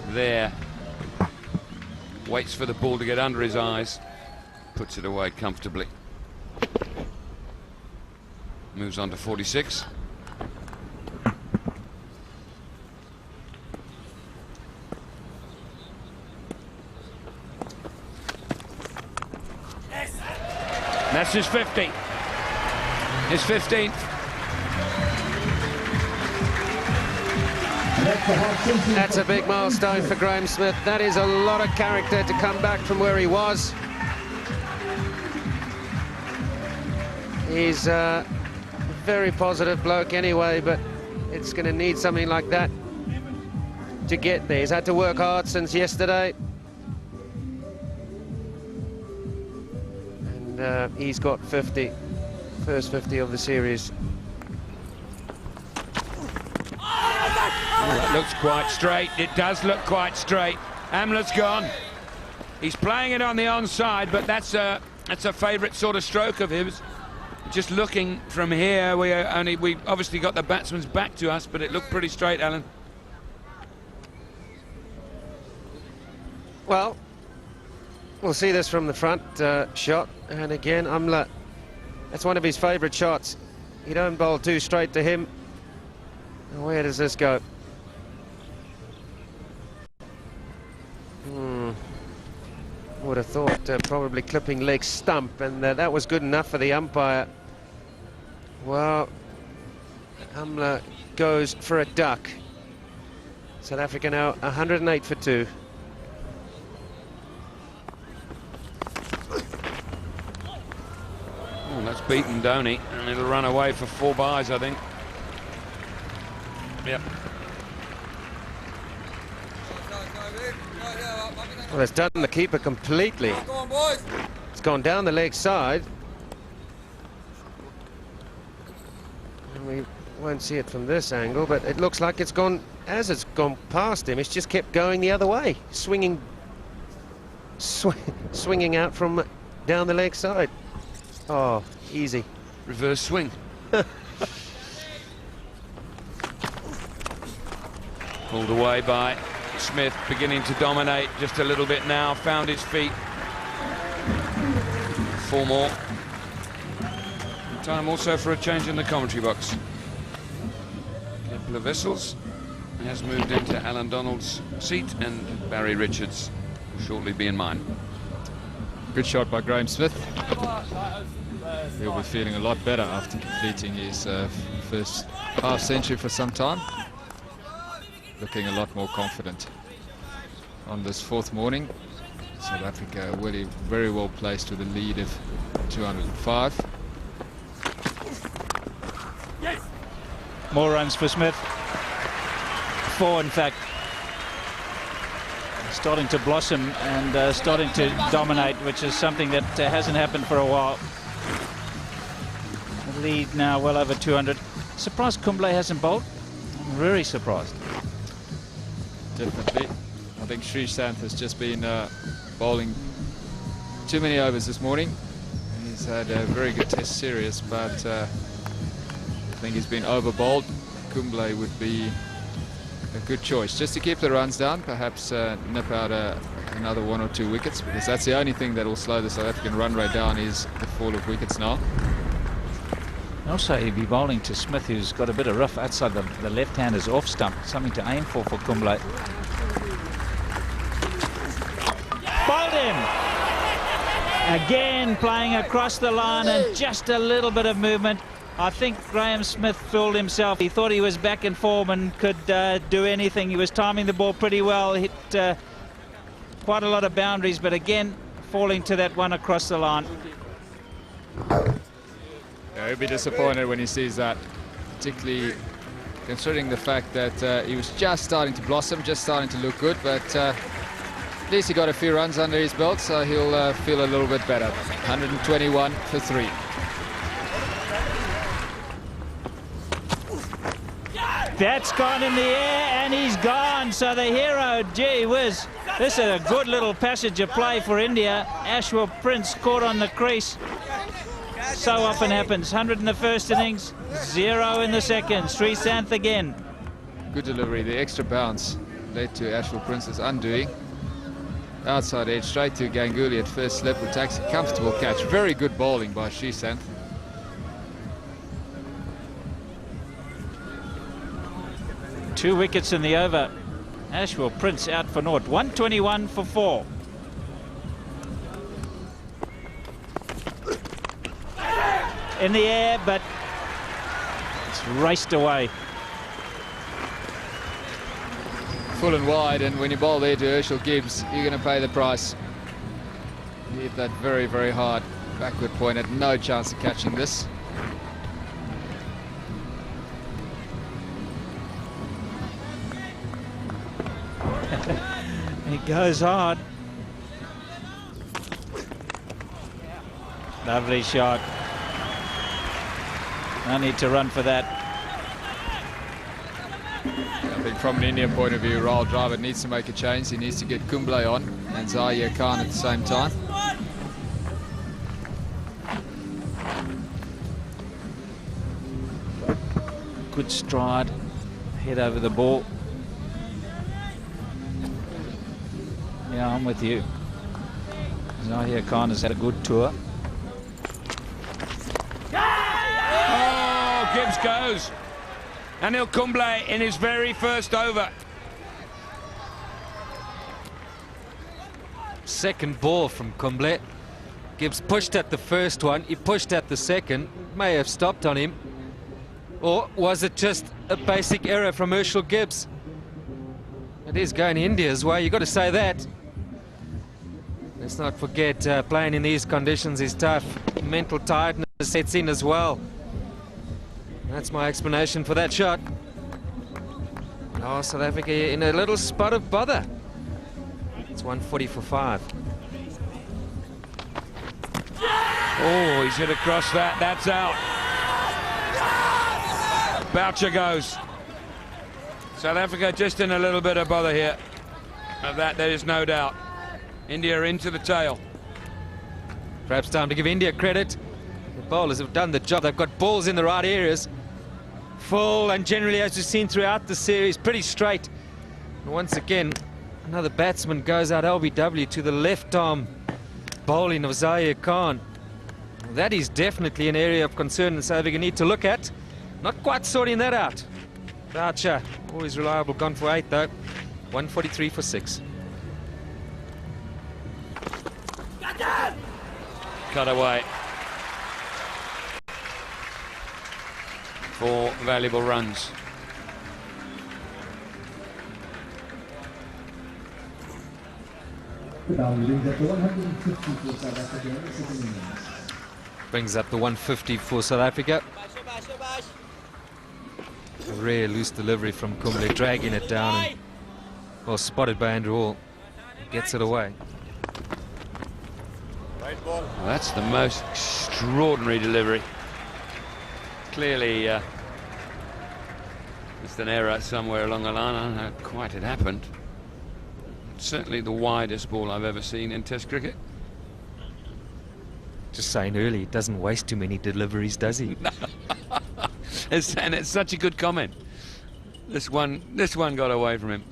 there. Waits for the ball to get under his eyes. Puts it away comfortably. Moves on to 46. That's his 50. His 15th. That's a big milestone for Graeme Smith. That is a lot of character to come back from where he was. He's a very positive bloke anyway, but it's going to need something like that to get there. He's had to work hard since yesterday. And he's got 50, first 50 of the series. That looks quite straight. It does look quite straight. Amla's gone. He's playing it on the onside, but that's a favourite sort of stroke of his. Just looking from here, we obviously got the batsman's back to us, but it looked pretty straight, Alan. Well, we'll see this from the front shot, and again, Amla, that's one of his favourite shots. You don't bowl too straight to him. Where does this go? Would have thought probably clipping leg stump, and that was good enough for the umpire. Well, Amla goes for a duck. South Africa now 108 for 2. Oh, that's beaten Dhoni, and it'll run away for 4 byes, I think. Yep. Well, it's done the keeper completely. It's gone down the leg side. And we won't see it from this angle, but it looks like it's gone, as it's gone past him, it's just kept going the other way, swinging out from down the leg side. Oh, easy. Reverse swing. Pulled away by Smith, beginning to dominate just a little bit now, found his feet. 4 more. Time also for a change in the commentary box. A couple of whistles has moved into Alan Donald's seat, and Barry Richards will shortly be in mine. Good shot by Graeme Smith. He'll be feeling a lot better after completing his first half century for some time. Looking a lot more confident on this 4th morning. South Africa really very well placed with a lead of 205. More runs for Smith. 4, in fact. Starting to blossom and starting to dominate, which is something that hasn't happened for a while. The lead now well over 200. Surprised Kumble hasn't bowled. I'm very surprised. Definitely. I think Sreesanth has just been bowling too many overs this morning. He's had a very good test series, but I think he's been over bowled. Kumble would be a good choice just to keep the runs down, perhaps nip out another 1 or 2 wickets, because that's the only thing that will slow the South African run rate down is the fall of wickets now. Also, he'll be bowling to Smith, who's got a bit of rough outside the left-hander's off stump. Something to aim for Kumble. Bowled him! Again, playing across the line and just a little bit of movement. I think Graeme Smith fooled himself. He thought he was back in form and could do anything. He was timing the ball pretty well, hit quite a lot of boundaries, but again, falling to that one across the line. Yeah, he'll be disappointed when he sees that, particularly considering the fact that he was just starting to blossom, just starting to look good, but at least he got a few runs under his belt, so he'll feel a little bit better. 121 for 3. That's gone in the air and he's gone. So the hero, gee whiz, this is a good little passage of play for India. Ashwell Prince caught on the crease. So often happens. 100 in the first innings, 0 in the second. Sreesanth again. Good delivery, the extra bounce led to Ashwell Prince's undoing. Outside edge, straight to Ganguly at first slip, who takes a comfortable catch. Very good bowling by Srisanth. Two wickets in the over. Ashwell Prince out for naught. 121 for 4. In the air, but it's raced away. Full and wide, and when you bowl there to Herschel Gibbs, you're going to pay the price. He hit that very, very hard backward point, had no chance of catching this. It goes hard. Lovely shot. No need to run for that. I think from an Indian point of view, Rahul Dravid needs to make a change. He needs to get Kumble on and Zahir Khan at the same time. Good stride. Head over the ball. Yeah, I'm with you. Zahir Khan has had a good tour. Oh, Gibbs goes. Anil Kumble in his very first over. Second ball from Kumble. Gibbs pushed at the first one, he pushed at the second, may have stopped on him. Or was it just a basic error from Herschel Gibbs? It is going India's way, you've got to say that. Let's not forget, playing in these conditions is tough. Mental tiredness sets in as well. That's my explanation for that shot. Oh, South Africa in a little spot of bother. It's 140 for 5. Oh, he's hit across that. That's out. Boucher goes. South Africa just in a little bit of bother here. Of that, there is no doubt. India into the tail. Perhaps time to give India credit. The bowlers have done the job. They've got balls in the right areas. Full, and generally, as we've seen throughout the series, pretty straight. And once again, another batsman goes out LBW to the left arm bowling of Zahir Khan. That is definitely an area of concern that South Africa need to look at. Not quite sorting that out. Boucher, always reliable, gone for 8 though. 143 for 6. Cut away. 4 valuable runs. Brings up the 150 for South Africa. A rare loose delivery from Kumble, dragging it down, and well spotted by Andrew Hall. Gets it away. Well, that's the most extraordinary delivery. Clearly, it's an error somewhere along the line. I don't know how quite it happened. It's certainly the widest ball I've ever seen in Test cricket. Just saying early, he doesn't waste too many deliveries, does he? And it's such a good comment. This one got away from him.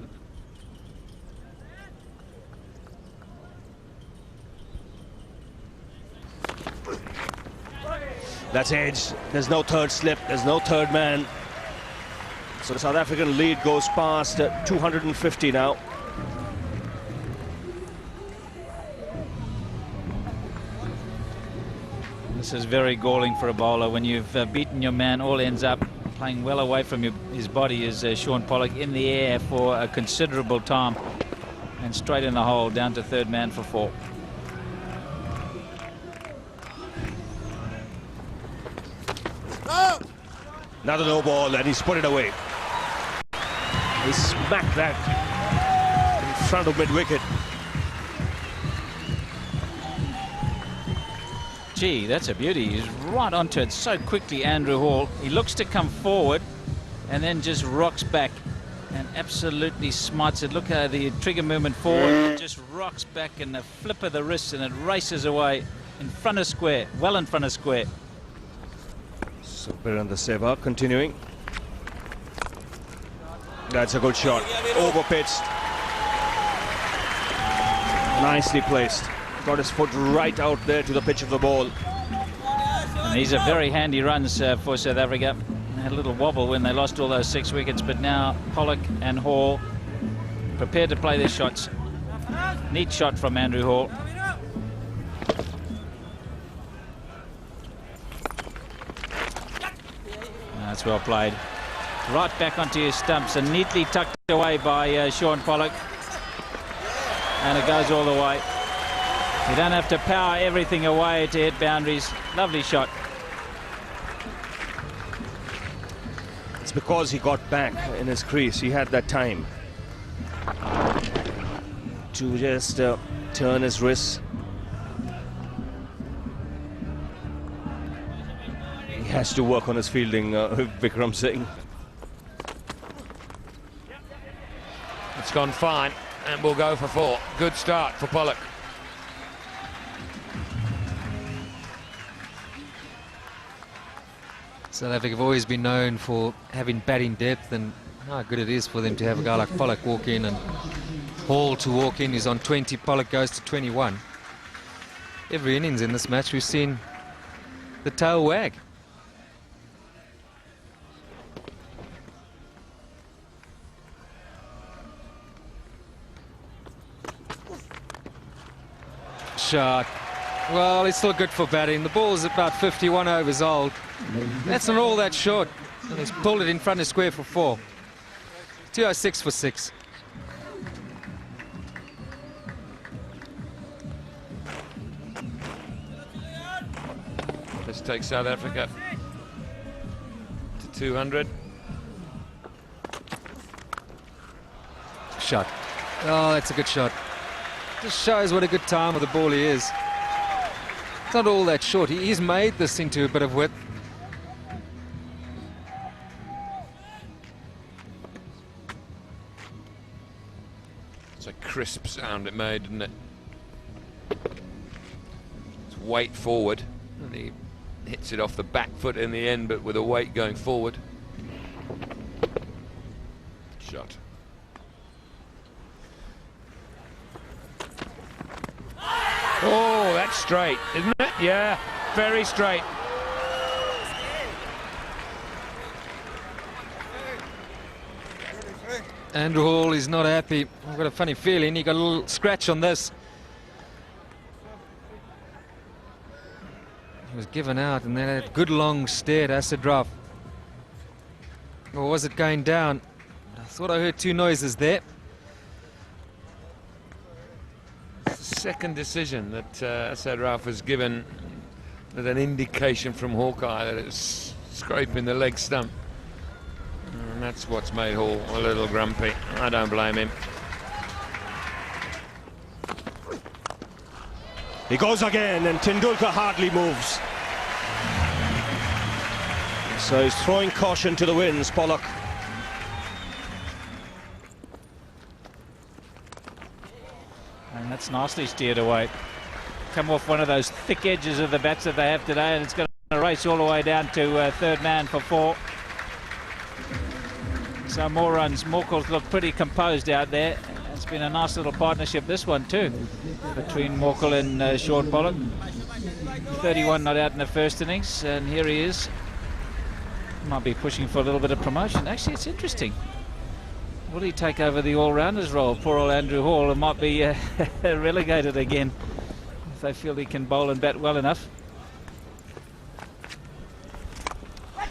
That's edge. There's no third slip. There's no third man. So the South African lead goes past 250 now. This is very galling for a bowler. When you've beaten your man, all ends up playing well away from his body is Sean Pollock in the air for a considerable time. And straight in the hole, down to third man for 4. Another no ball, and he's put it away. He smacked that in front of mid-wicket. Gee, that's a beauty. He's right onto it so quickly, Andrew Hall. He looks to come forward and then just rocks back and absolutely smites it. Look at the trigger movement forward. It just rocks back and the flip of the wrist, and it races away in front of square, well in front of square. So Birendra Sehwag continuing. That's a good shot. Over pitched. Nicely placed. Got his foot right out there to the pitch of the ball. And these are very handy runs for South Africa. They had a little wobble when they lost all those 6 wickets, but now Pollock and Hall prepared to play their shots. Neat shot from Andrew Hall. That's well played. Right back onto his stumps and neatly tucked away by Shaun Pollock. And it goes all the way. You don't have to power everything away to hit boundaries. Lovely shot. It's because he got back in his crease. He had that time to just turn his wrists. He has to work on his fielding, Vikram Singh. It's gone fine, and we'll go for 4. Good start for Pollock. South Africa have always been known for having batting depth, and how good it is for them to have a guy like Pollock walk in, and Hall to walk in. He's on 20, Pollock goes to 21. Every innings in this match we've seen the tail wag. Shot. Well, it's still good for batting. The ball's about 51 overs old. That's not all that short. And he's pulled it in front of square for 4. 206 for 6. Let's take South Africa to 200. Shot. Oh, that's a good shot. Just shows what a good time with the ball he is. It's not all that short. He's made this into a bit of width. It's a crisp sound it made, didn't it? It's weight forward, and he hits it off the back foot in the end, but with a weight going forward. Shot. Oh, that's straight, isn't it? Yeah, very straight. Andrew Hall is not happy. I've got a funny feeling he got a little scratch on this. He was given out, and then a good long stare at Asadraf. Or was it going down? I thought I heard 2 noises there. Second decision that Asadraf was given with an indication from Hawkeye that it's scraping the leg stump. And that's what's made Hall a little grumpy. I don't blame him. He goes again, and Tendulkar hardly moves. So he's throwing caution to the winds, Pollock. And that's nicely steered away. Come off one of those thick edges of the bats that they have today, and it's going to race all the way down to third man for 4. So more runs. Morkel's look pretty composed out there. It's been a nice little partnership, this one too, between Morkel and Shaun Pollock. 31 not out in the first innings, and here he is. Might be pushing for a little bit of promotion. Actually, it's interesting. Will he take over the all-rounders role? Poor old Andrew Hall might be relegated again if they feel he can bowl and bat well enough.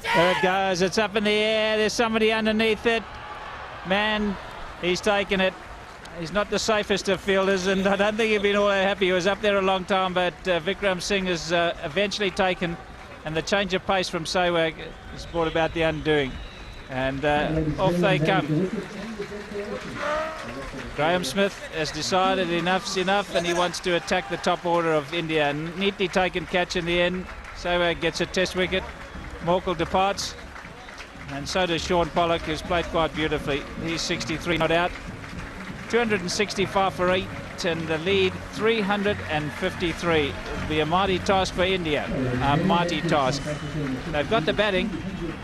There it goes. It's up in the air. There's somebody underneath it. Man, he's taken it. He's not the safest of fielders, and I don't think he'd been all that happy. He was up there a long time, but Vikram Singh has eventually taken, and the change of pace from Sehwag has brought about the undoing. And off they come. Graeme Smith has decided enough's enough, and he wants to attack the top order of India. Neatly taken catch in the end. Sehwag gets a test wicket. Morkel departs, and so does Shaun Pollock, who's played quite beautifully. He's 63 not out. 265 for 8, and the lead 353. It'll be a mighty task for India. A mighty task. They've got the batting,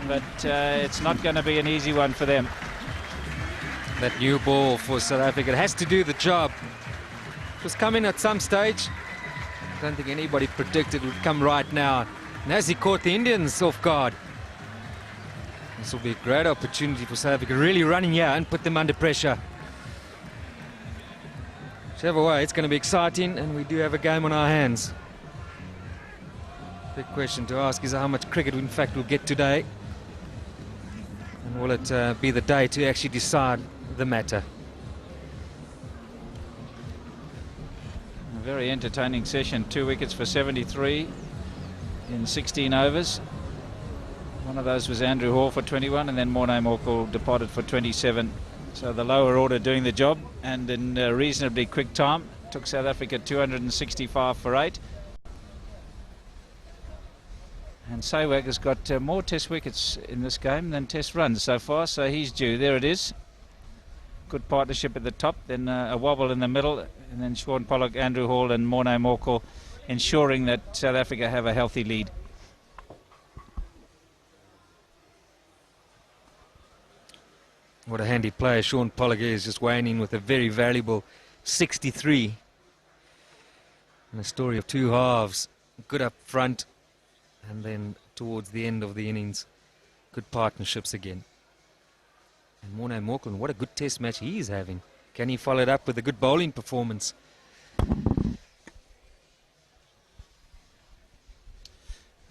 but it's not going to be an easy one for them. That new ball for South Africa, it has to do the job. It was coming at some stage. I don't think anybody predicted it would come right now. And as he caught the Indians off guard, this will be a great opportunity for South Africa, really running here and put them under pressure. Whichever way, it's going to be exciting, and we do have a game on our hands. Big question to ask is how much cricket, in fact, we'll get today. And will it be the day to actually decide the matter? A very entertaining session. 2 wickets for 73 in 16 overs. One of those was Andrew Hall for 21, and then Morné Morkel departed for 27. So the lower order doing the job, and in a reasonably quick time. Took South Africa 265 for 8. And Sehwag has got more test wickets in this game than test runs so far, so he's due. There it is. Good partnership at the top, then a wobble in the middle, and then Shaun Pollock, Andrew Hall and Morné Morkel ensuring that South Africa have a healthy lead. What a handy player Shaun Pollock is, just weighing in with a very valuable 63. And a story of two halves. Good up front, and then towards the end of the innings, good partnerships again. And Morné Morkel, what a good test match he is having. Can he follow it up with a good bowling performance?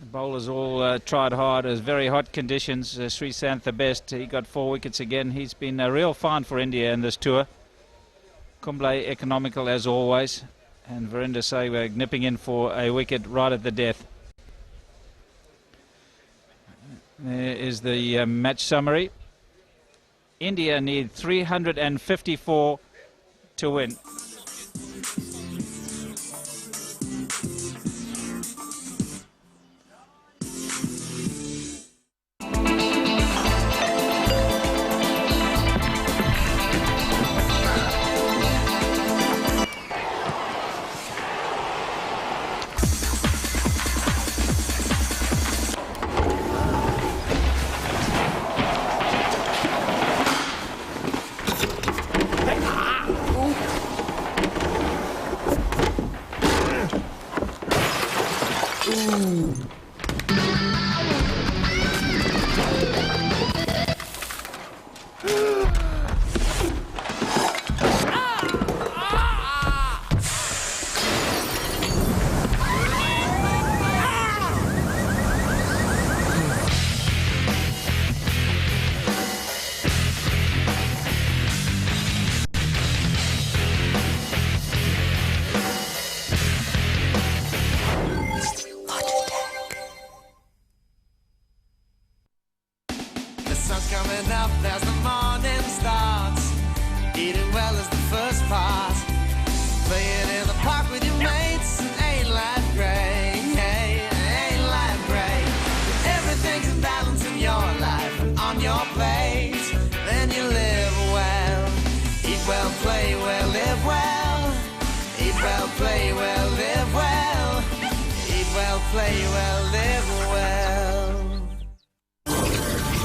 The bowlers all tried hard. It was very hot conditions. Sri Santh the best. He got 4 wickets again. He's been a real find for India in this tour. Kumble economical as always. And Virender Sehwag nipping in for a wicket right at the death. There is the match summary. India need 354 to win.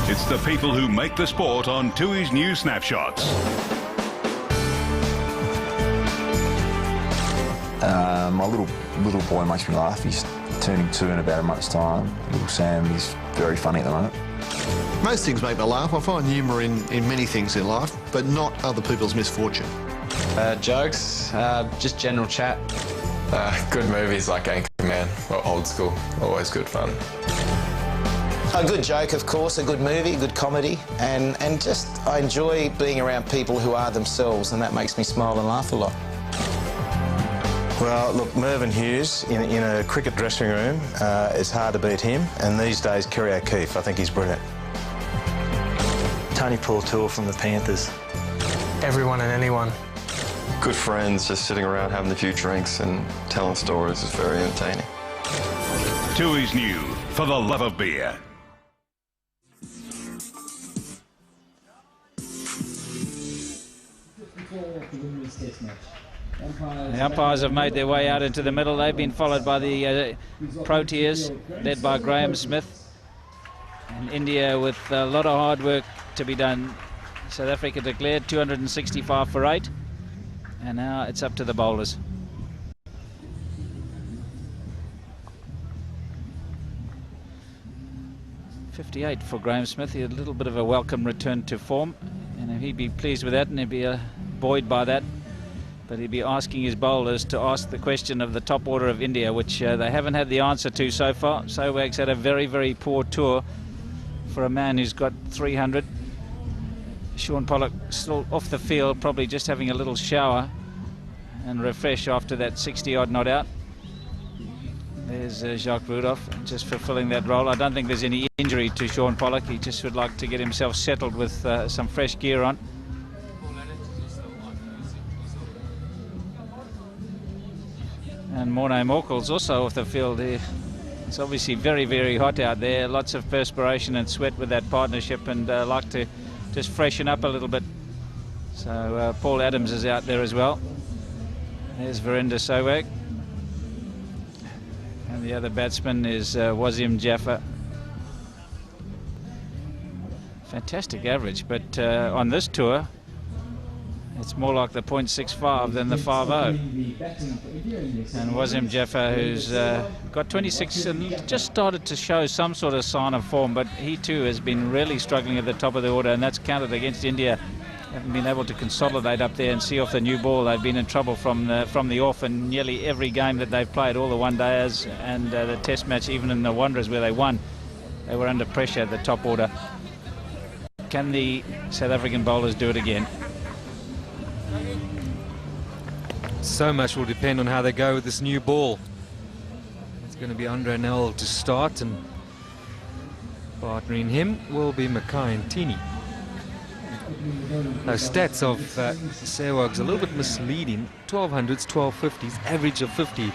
It's the people who make the sport on Tui's New Snapshots. My little boy makes me laugh. He's turning 2 in about a month's time. Little Sam is very funny at the moment. Most things make me laugh. I find humour in many things in life, but not other people's misfortune. Jokes, just general chat. Good movies like Anchorman or Old School, always good fun. A good joke, of course, a good movie, good comedy, and just I enjoy being around people who are themselves, and that makes me smile and laugh a lot. Well, look, Mervyn Hughes in a cricket dressing room, it's hard to beat him, and these days Kerry O'Keefe, I think he's brilliant. Tony Porter from the Panthers. Everyone and anyone. Good friends, just sitting around having a few drinks and telling stories is very entertaining. Tui's New, for the love of beer. The umpires have made their way out into the middle. They've been followed by the Proteas, led by Graeme Smith. And India with a lot of hard work to be done. South Africa declared 265 for 8, and now it's up to the bowlers. .58 for Graeme Smith. He had a little bit of a welcome return to form, and he'd be pleased with that, and he'd be buoyed by that. But he'd be asking his bowlers to ask the question of the top order of India, which they haven't had the answer to so far. Sehwag's had a very, very poor tour for a man who's got 300. Sean Pollock still off the field, probably just having a little shower and refresh after that 60-odd not out. There's Jacques Rudolph just fulfilling that role. I don't think there's any injury to Sean Pollock. He just would like to get himself settled with some fresh gear on. And Morné Morkel's also off the field here. It's obviously very, very hot out there. Lots of perspiration and sweat with that partnership, and like to just freshen up a little bit. So Paul Adams is out there as well. There's Virender Sehwag. And the other batsman is Wasim Jaffer. Fantastic average, but on this tour, it's more like the .65 than the 5.0. And Wasim Jaffer, who's got 26 and just started to show some sort of sign of form, but he too has been really struggling at the top of the order, and that's counted against India. Haven't been able to consolidate up there and see off the new ball. They've been in trouble from the off in nearly every game that they've played, all the one-dayers and the test match, even in the Wanderers where they won. They were under pressure at the top order. Can the South African bowlers do it again? So much will depend on how they go with this new ball. It's going to be adrenalin to start, and partnering him will be Makhaya and Ntini. Those stats of Sehwag's a little bit misleading. 1200s, 1250s, average of 50.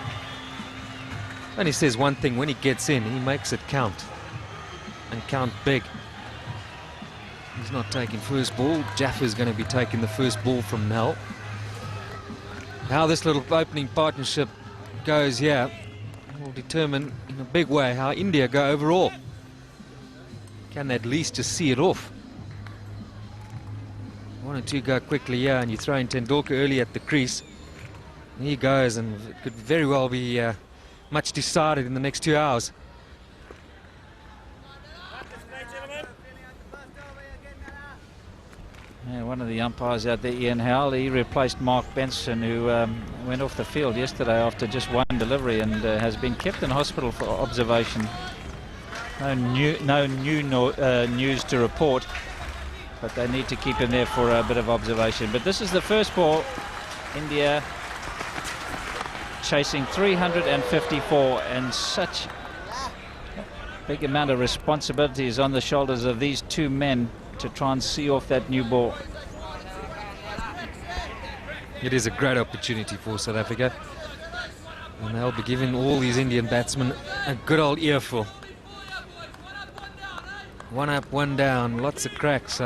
And he says one thing: when he gets in, he makes it count, and count big. He's not taking first ball. Jaffer's going to be taking the first ball from Mel. How this little opening partnership goes here will determine in a big way how India go overall. Can they at least just see it off? One or two go quickly here, and you throw in Tendulkar early at the crease. Here he goes, and it could very well be much decided in the next 2 hours. Yeah, one of the umpires out there, Ian Howell, he replaced Mark Benson, who went off the field yesterday after just one delivery and has been kept in hospital for observation. No news to report, but they need to keep him there for a bit of observation. But this is the first ball. India chasing 354, and such big amount of responsibility is on the shoulders of these two men to try and see off that new ball. It is a great opportunity for South Africa, and they'll be giving all these Indian batsmen a good old earful. One up, one down, lots of cracks.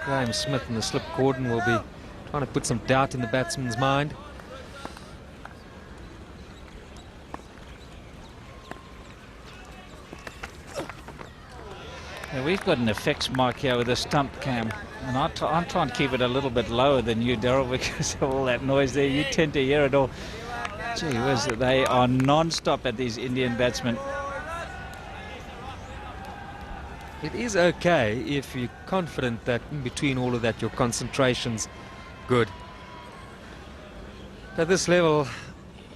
Graeme Smith and the slip cordon will be trying to put some doubt in the batsman's mind. Yeah, we've got an effects mic here with a stump cam, and I'm trying to keep it a little bit lower than you, Daryl, because of all that noise there. You tend to hear it all. Gee whiz, they are non-stop at these Indian batsmen. It is okay if you're confident that in between all of that your concentration's good. At this level,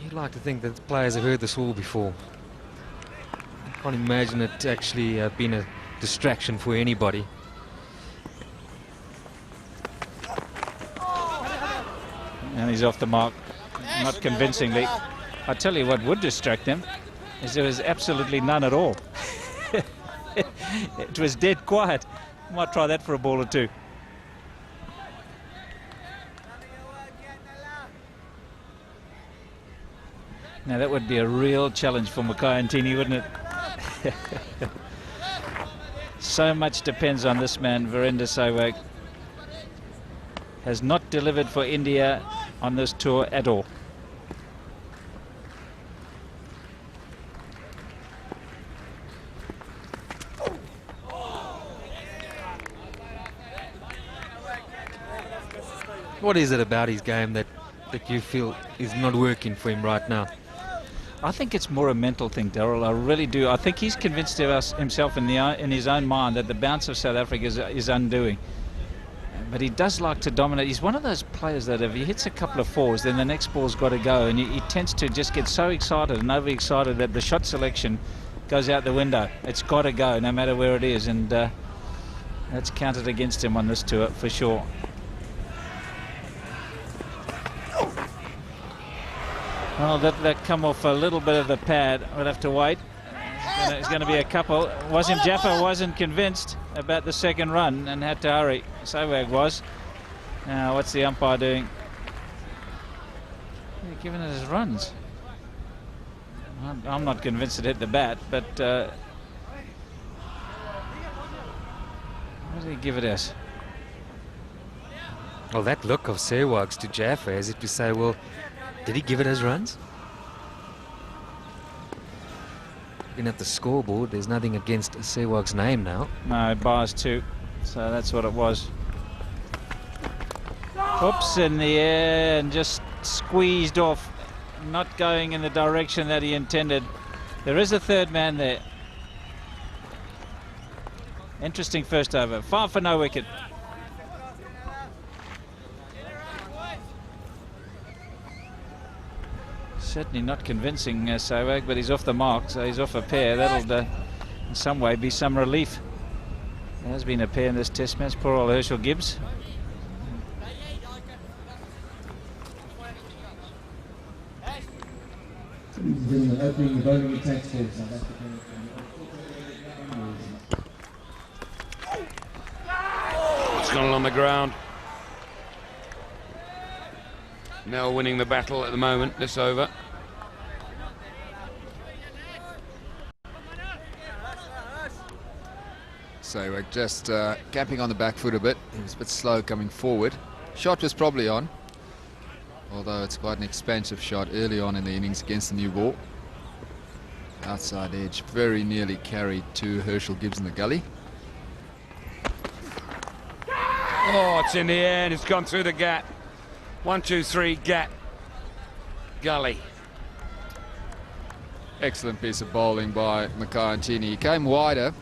you'd like to think that the players have heard this all before. I can't imagine it actually being a distraction for anybody. And he's off the mark, not convincingly. I tell you what would distract them is there was absolutely none at all. It was dead quiet. Might try that for a ball or two. Now that would be a real challenge for Makhaya and Ntini, wouldn't it? So much depends on this man, Virender Sehwag. Has not delivered for India on this tour at all. What is it about his game that you feel is not working for him right now? I think it's more a mental thing, Daryl. I really do. I think he's convinced himself in his own mind that the bounce of South Africa is undoing. But he does like to dominate. He's one of those players that if he hits a couple of fours, then the next ball's got to go. And he tends to just get so excited and overexcited that the shot selection goes out the window. It's got to go, no matter where it is. And that's counted against him on this tour, for sure. Well, that come off a little bit of the pad. We'll have to wait. It's going to be a couple. Wasim Jaffa wasn't convinced about the second run and had to hurry. Sowag was. Now, what's the umpire doing? They're giving it his runs. I'm not convinced it hit the bat, but what did he give it as? Well, that look of Sewag's to Jaffa as if to say, well, did he give it as runs? Looking at the scoreboard, there's nothing against Sewag's name now. No, bars 2, so that's what it was. Oops, in the air and just squeezed off, not going in the direction that he intended. There is a third man there. Interesting first over. 5 for no wicket. Certainly not convincing Sowag, but he's off the mark, so he's off a pair. That'll in some way be some relief. There has been a pair in this test match. Poor old Herschel Gibbs. Opening the bowling attacks for South Africa. It's gone along the ground. Nell winning the battle at the moment, this over. So just camping on the back foot a bit. He was a bit slow coming forward. Shot was probably on, although it's quite an expensive shot early on in the innings against the new ball. Outside edge, very nearly carried to Herschel Gibbs in the gully. Oh, it's in the air and it's gone through the gap. 1, 2, 3, gap. Gully. Excellent piece of bowling by Makhaya Ntini. He came wider,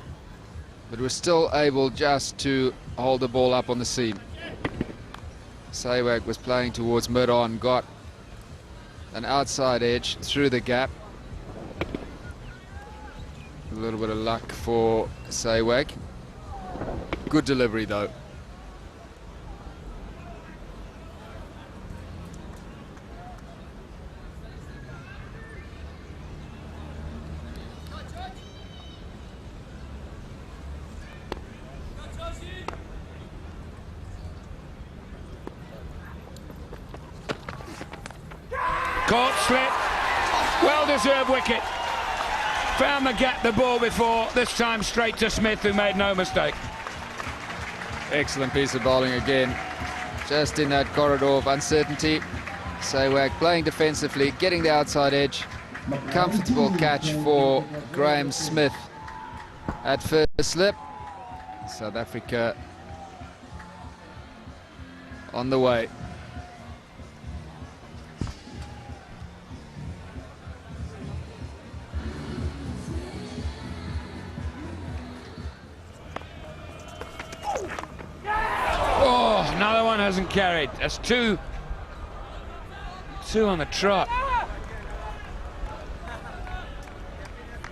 but was still able just to hold the ball up on the seam. Sewag was playing towards mid-on, got an outside edge through the gap. A little bit of luck for Sewag. Good delivery though. Caught slip. Well-deserved wicket. Found the gap the ball before, this time straight to Smith, who made no mistake. Excellent piece of bowling again. Just in that corridor of uncertainty. Sewag playing defensively, getting the outside edge. Comfortable catch for Graeme Smith at first slip. South Africa on the way. Oh, another one hasn't carried. That's two on the trot.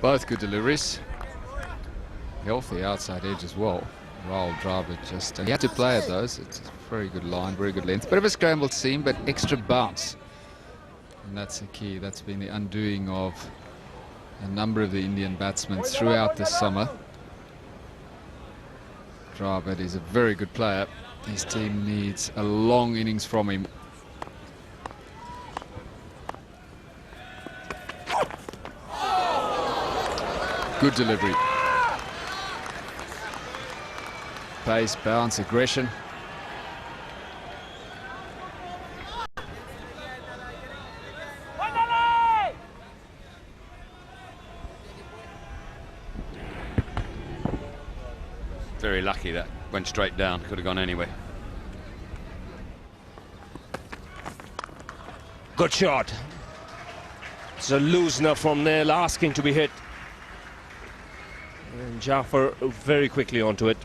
Both good deliveries. Healthy outside edge as well. Roll, drive it, just... he had to play at those. It's a very good line, very good length. Bit of a scrambled seam, but extra bounce. And that's the key. That's been the undoing of a number of the Indian batsmen throughout the summer. Dravid is a very good player. His team needs a long innings from him. Good delivery. Pace, bounce, aggression. Very lucky that went straight down. Could have gone anywhere. Good shot. It's a loosener from Nail asking to be hit. And Jaffer very quickly onto it.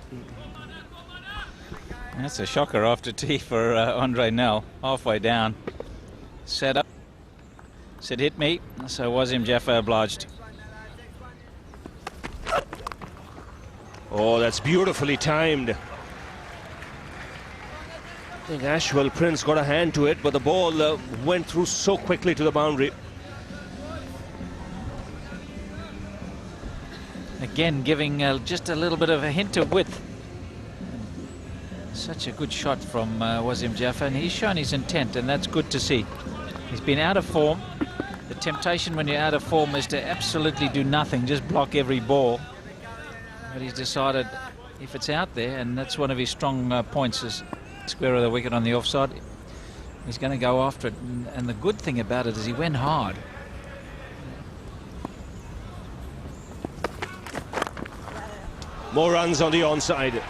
That's a shocker after tee for Andre Nell. Halfway down. Set up. Said hit me. So Wasim Jaffer obliged. Oh, that's beautifully timed. I think Ashwell Prince got a hand to it, but the ball went through so quickly to the boundary. Again, giving just a little bit of a hint of width. Such a good shot from Wasim Jaffer, and he's shown his intent, and that's good to see. He's been out of form. The temptation when you're out of form is to absolutely do nothing, just block every ball. But he's decided if it's out there, and that's one of his strong points, is square of the wicket on the offside, he's going to go after it. And the good thing about it is he went hard. More runs on the onside.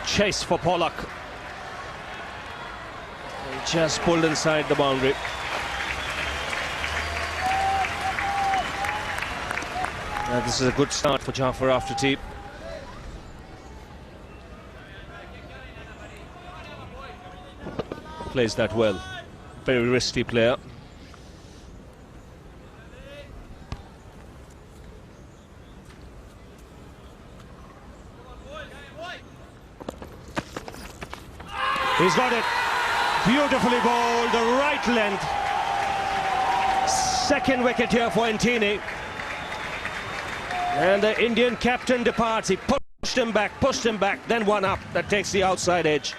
Chase for Pollock. He just pulled inside the boundary. This is a good start for Jaffer after tee. Plays that well. Very risky player. He's got it. Beautifully bowled, the right length. Second wicket here for Ntini. And the Indian captain departs. He pushed him back, then one up. That takes the outside edge.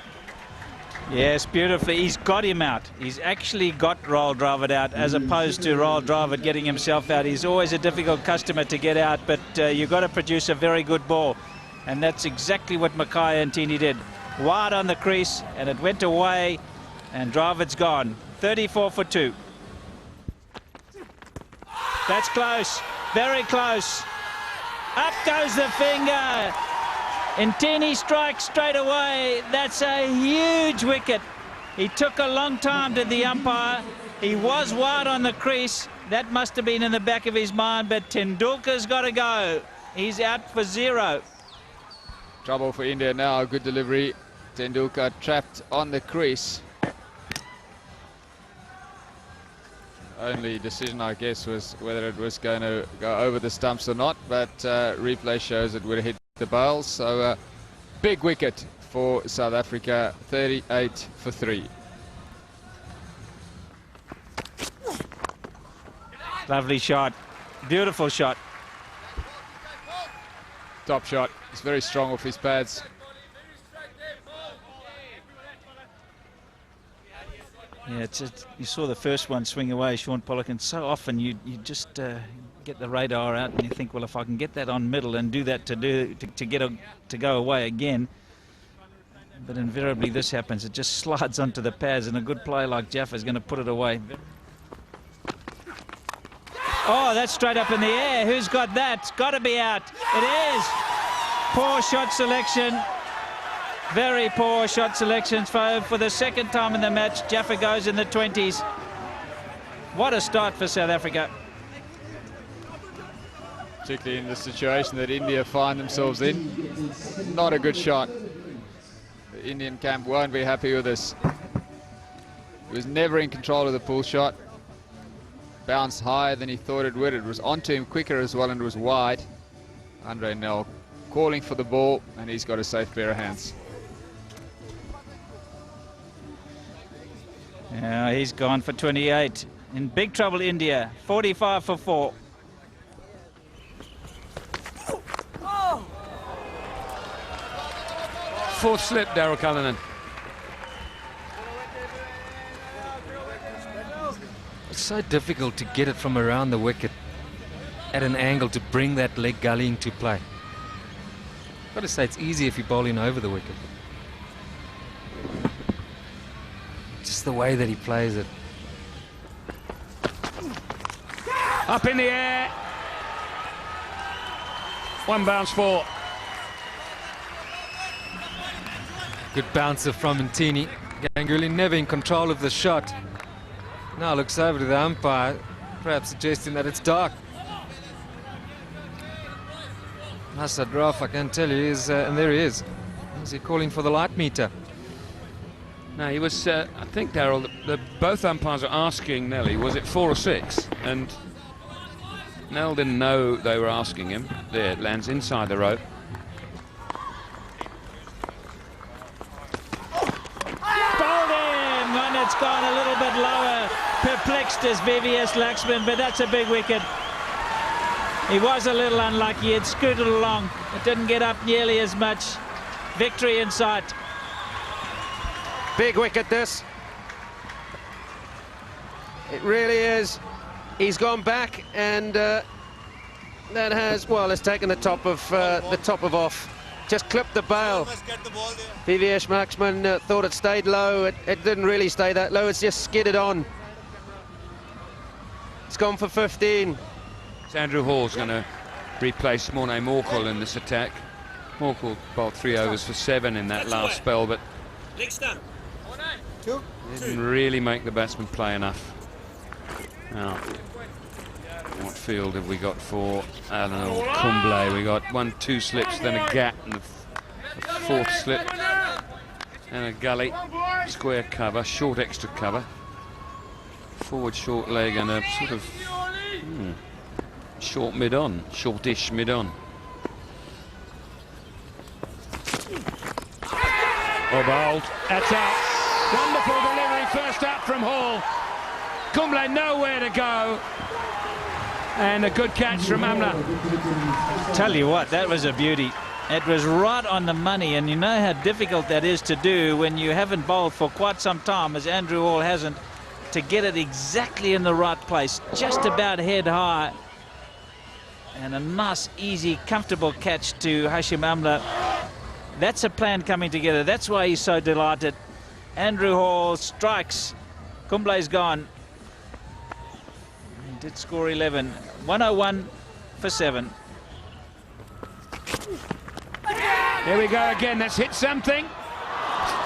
Yes, beautifully. He's got him out. He's actually got Rahul Dravid out, as opposed to Rahul Dravid getting himself out. He's always a difficult customer to get out, but you've got to produce a very good ball. And that's exactly what Makhaya and Ntini did. Wide on the crease, and it went away, and Dravid's gone. 34 for 2. That's close. Very close. Up goes the finger. Ntini strikes straight away. That's a huge wicket. He took a long time to the umpire. He was wide on the crease. That must have been in the back of his mind, but Tendulkar's got to go. He's out for 0. Trouble for India now. Good delivery. Tendulkar trapped on the crease. Only decision, I guess, was whether it was going to go over the stumps or not, but replay shows it would have hit the bails. So big wicket for South Africa, 38 for 3. Lovely shot. Beautiful shot. Top shot. It's very strong off his pads. Yeah, you saw the first one swing away, Sean Pollock, and so often you just get the radar out and you think, well, if I can get that on middle and do that to go away again. But invariably this happens. It just slides onto the pads, and a good player like Jaffa is going to put it away. Oh, that's straight up in the air. Who's got that? It's got to be out. It is. Poor shot selection. Very poor shot selections for the second time in the match. Jaffa goes in the 20s. What a start for South Africa. Particularly in the situation that India find themselves in. Not a good shot. The Indian camp won't be happy with this. He was never in control of the pull shot. Bounced higher than he thought it would. It was onto him quicker as well, and it was wide. Andre Nell calling for the ball, and he's got a safe pair of hands. Yeah, he's gone for 28. In big trouble, India. 45 for 4. Fourth slip, Daryl Cullinan. It's so difficult to get it from around the wicket at an angle to bring that leg gullying to play. I've got to say, it's easy if you're bowling over the wicket. Just the way that he plays it. Up in the air. One bounce 4. Good bouncer from Ntini. Ganguly never in control of the shot. Now looks over to the umpire, perhaps suggesting that it's dark. Asad Raf, I can tell you, is, and there he is. Is he calling for the light meter? No, he was, I think, Daryl, both umpires are asking Nelly, was it 4 or 6? And Nell didn't know they were asking him. There, it lands inside the rope. Bowled him, and it's gone a little bit lower. Perplexed as VVS Laxman, but that's a big wicket. He was a little unlucky. It scooted along. It didn't get up nearly as much. Victory in sight. Big wicket, this. It really is. He's gone back, and that has, well, it's taken the top of off. Just clipped the bail. VVS Laxman thought it stayed low. It didn't really stay that low. It's just skidded on. It's gone for 15. Andrew Hall's going to replace Morné Morkel in this attack. Morkel bowled 3 overs for 7 in that last spell, but didn't really make the batsman play enough. Now, what field have we got for Alan Kumble? We got 1, 2 slips, then a gap, and a 4th slip, and a gully, square cover, short extra cover, forward short leg, and a sort of short mid-on, shortish mid-on. Bowled. That's out. Wonderful delivery, first up from Hall. Kumble nowhere to go. And a good catch from Amla. Tell you what, that was a beauty. It was right on the money, and you know how difficult that is to do when you haven't bowled for quite some time, as Andrew Hall hasn't, to get it exactly in the right place, just about head high. And a nice, easy, comfortable catch to Hashim Amla. That's a plan coming together. That's why he's so delighted. Andrew Hall strikes. Kumble's gone. He did score 11. 101 for 7. There we go again. That's hit something.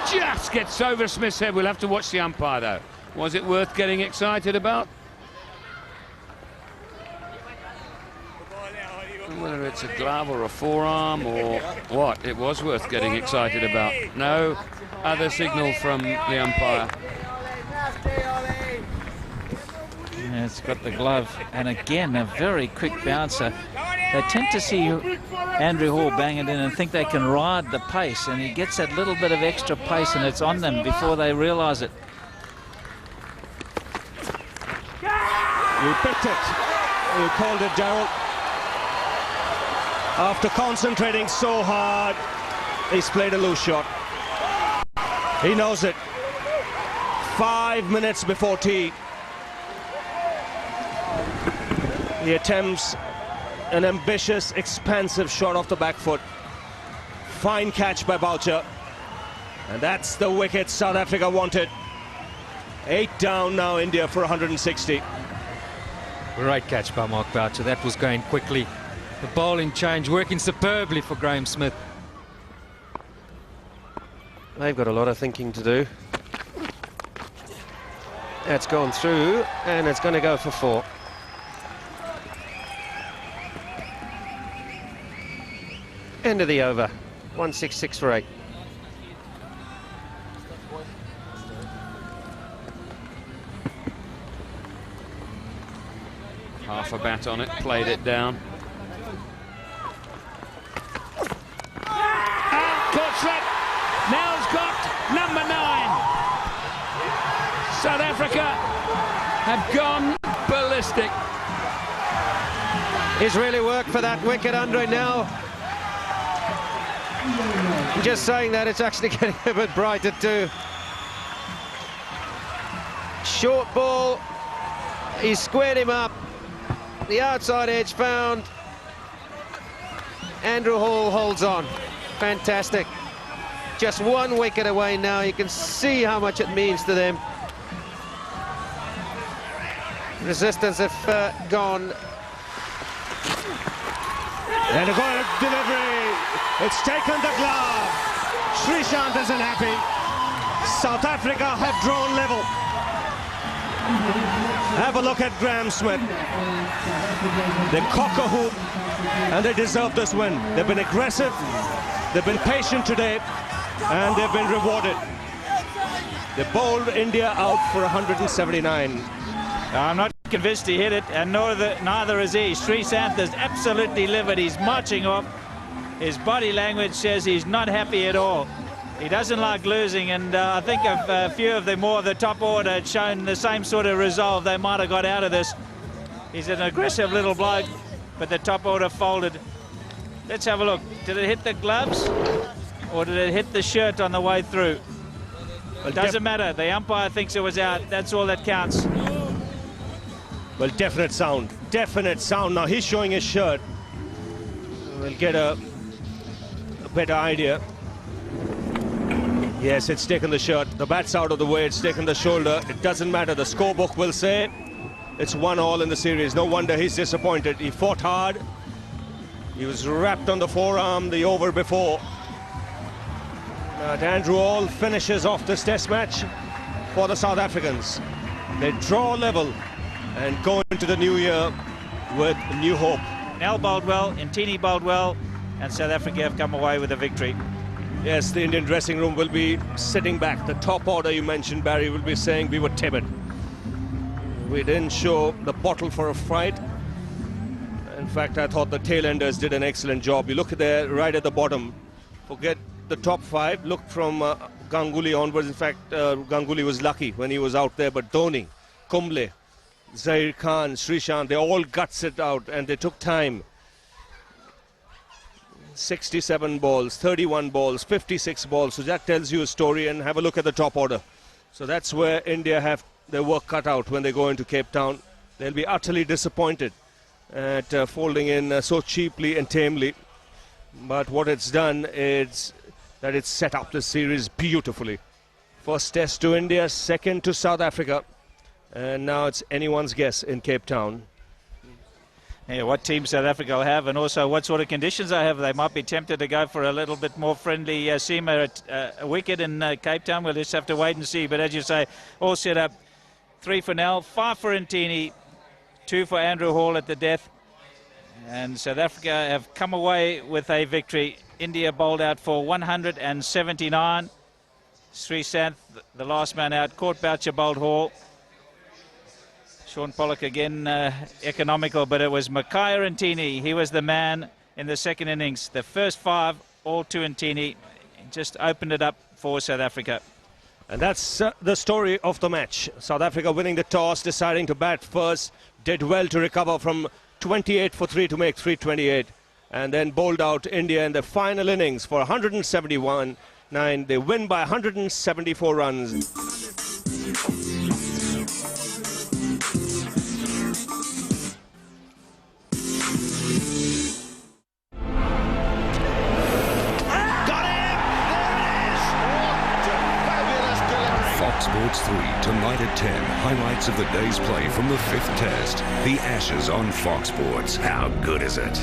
Just gets over Smith's head. We'll have to watch the umpire, though. Was it worth getting excited about? Whether it's a glove or a forearm or what, it was worth getting excited about. No other signal from the umpire. Yeah, it's got the glove, and again a very quick bouncer. They tend to see Andrew Hall bang it in and think they can ride the pace, and he gets that little bit of extra pace, and it's on them before they realise it. You picked it. You called it, Daryl. After concentrating so hard, he's played a loose shot. He knows it. 5 minutes before tea. He attempts an ambitious, expansive shot off the back foot. Fine catch by Boucher. And that's the wicket South Africa wanted. 8 down now, India for 160. Great catch by Mark Boucher. That was going quickly. The bowling change working superbly for Graeme Smith. They've got a lot of thinking to do. That's gone through, and it's going to go for 4. End of the over. 166 for 8. Half a bat on it, played it down. Caught slip. Nell's got number 9. South Africa have gone ballistic. He's really worked for that wicket, Andre, now. I'm just saying that it's actually getting a bit brighter too. Short ball. He squared him up. The outside edge found. Andrew Hall holds on. Fantastic. Just 1 wicket away now. You can see how much it means to them. Resistance have gone. And a good delivery. It's taken the glove. Srishant isn't happy. South Africa have drawn level. Have a look at Graeme Smith. They cock a hoop and they deserve this win. They've been aggressive, they've been patient today, and they've been rewarded. They bowled India out for 179. I'm not convinced he hit it, and neither is he. Sri Santh is absolutely livid. He's marching off. His body language says he's not happy at all. He doesn't like losing, and I think if a few of the more of the top order had shown the same sort of resolve, they might have got out of this. He's an aggressive little bloke, but the top order folded. Let's have a look. Did it hit the gloves, or did it hit the shirt on the way through? It doesn't matter. The umpire thinks it was out. That's all that counts. Well, definite sound. Definite sound. Now he's showing his shirt. We'll get a better idea. Yes, it's taken the shirt. The bat's out of the way. It's taken the shoulder. It doesn't matter. The scorebook will say it's 1-1 in the series. No wonder he's disappointed. He fought hard. He was wrapped on the forearm the over before. Andrew Hall finishes off this test match for the South Africans. They draw level and go into the new year with new hope. Nell bowled well, Ntini bowled well, and South Africa have come away with a victory. Yes, the Indian dressing room will be sitting back. The top order you mentioned, Barry, will be saying we were timid. We didn't show the bottle for a fight. In fact, I thought the tailenders did an excellent job. You look at there, right at the bottom. Forget the top five. Look from Ganguly onwards. In fact, Ganguly was lucky when he was out there. But Dhoni, Kumble, Zahir Khan, Srishant, they all guts it out and they took time. 67 balls, 31 balls, 56 balls. So that tells you a story, and have a look at the top order. So that's where India have their work cut out when they go into Cape Town. They'll be utterly disappointed at folding in so cheaply and tamely. But what it's done is that it's set up the series beautifully. First test to India, second to South Africa. And now it's anyone's guess in Cape Town. Yeah, what team South Africa will have, and also what sort of conditions they have. They might be tempted to go for a little bit more friendly seamer at a wicket in Cape Town. We'll just have to wait and see. But as you say, all set up. 3 for Nell, 5 for Ntini, 2 for Andrew Hall at the death. And South Africa have come away with a victory. India bowled out for 179. Sri Santh, the last man out. Court Boucher bowled Hall. Sean Pollock again economical, but it was Makhaya Ntini. He was the man in the second innings. The first 5, all to Ntini. Just opened it up for South Africa. And that's the story of the match. South Africa winning the toss, deciding to bat first, did well to recover from 28 for 3 to make 328, and then bowled out India in the final innings for 171-9. They win by 174 runs. Fox Sports 3, tonight at 10. Highlights of the day's play from the 5th Test. The Ashes on Fox Sports. How good is it?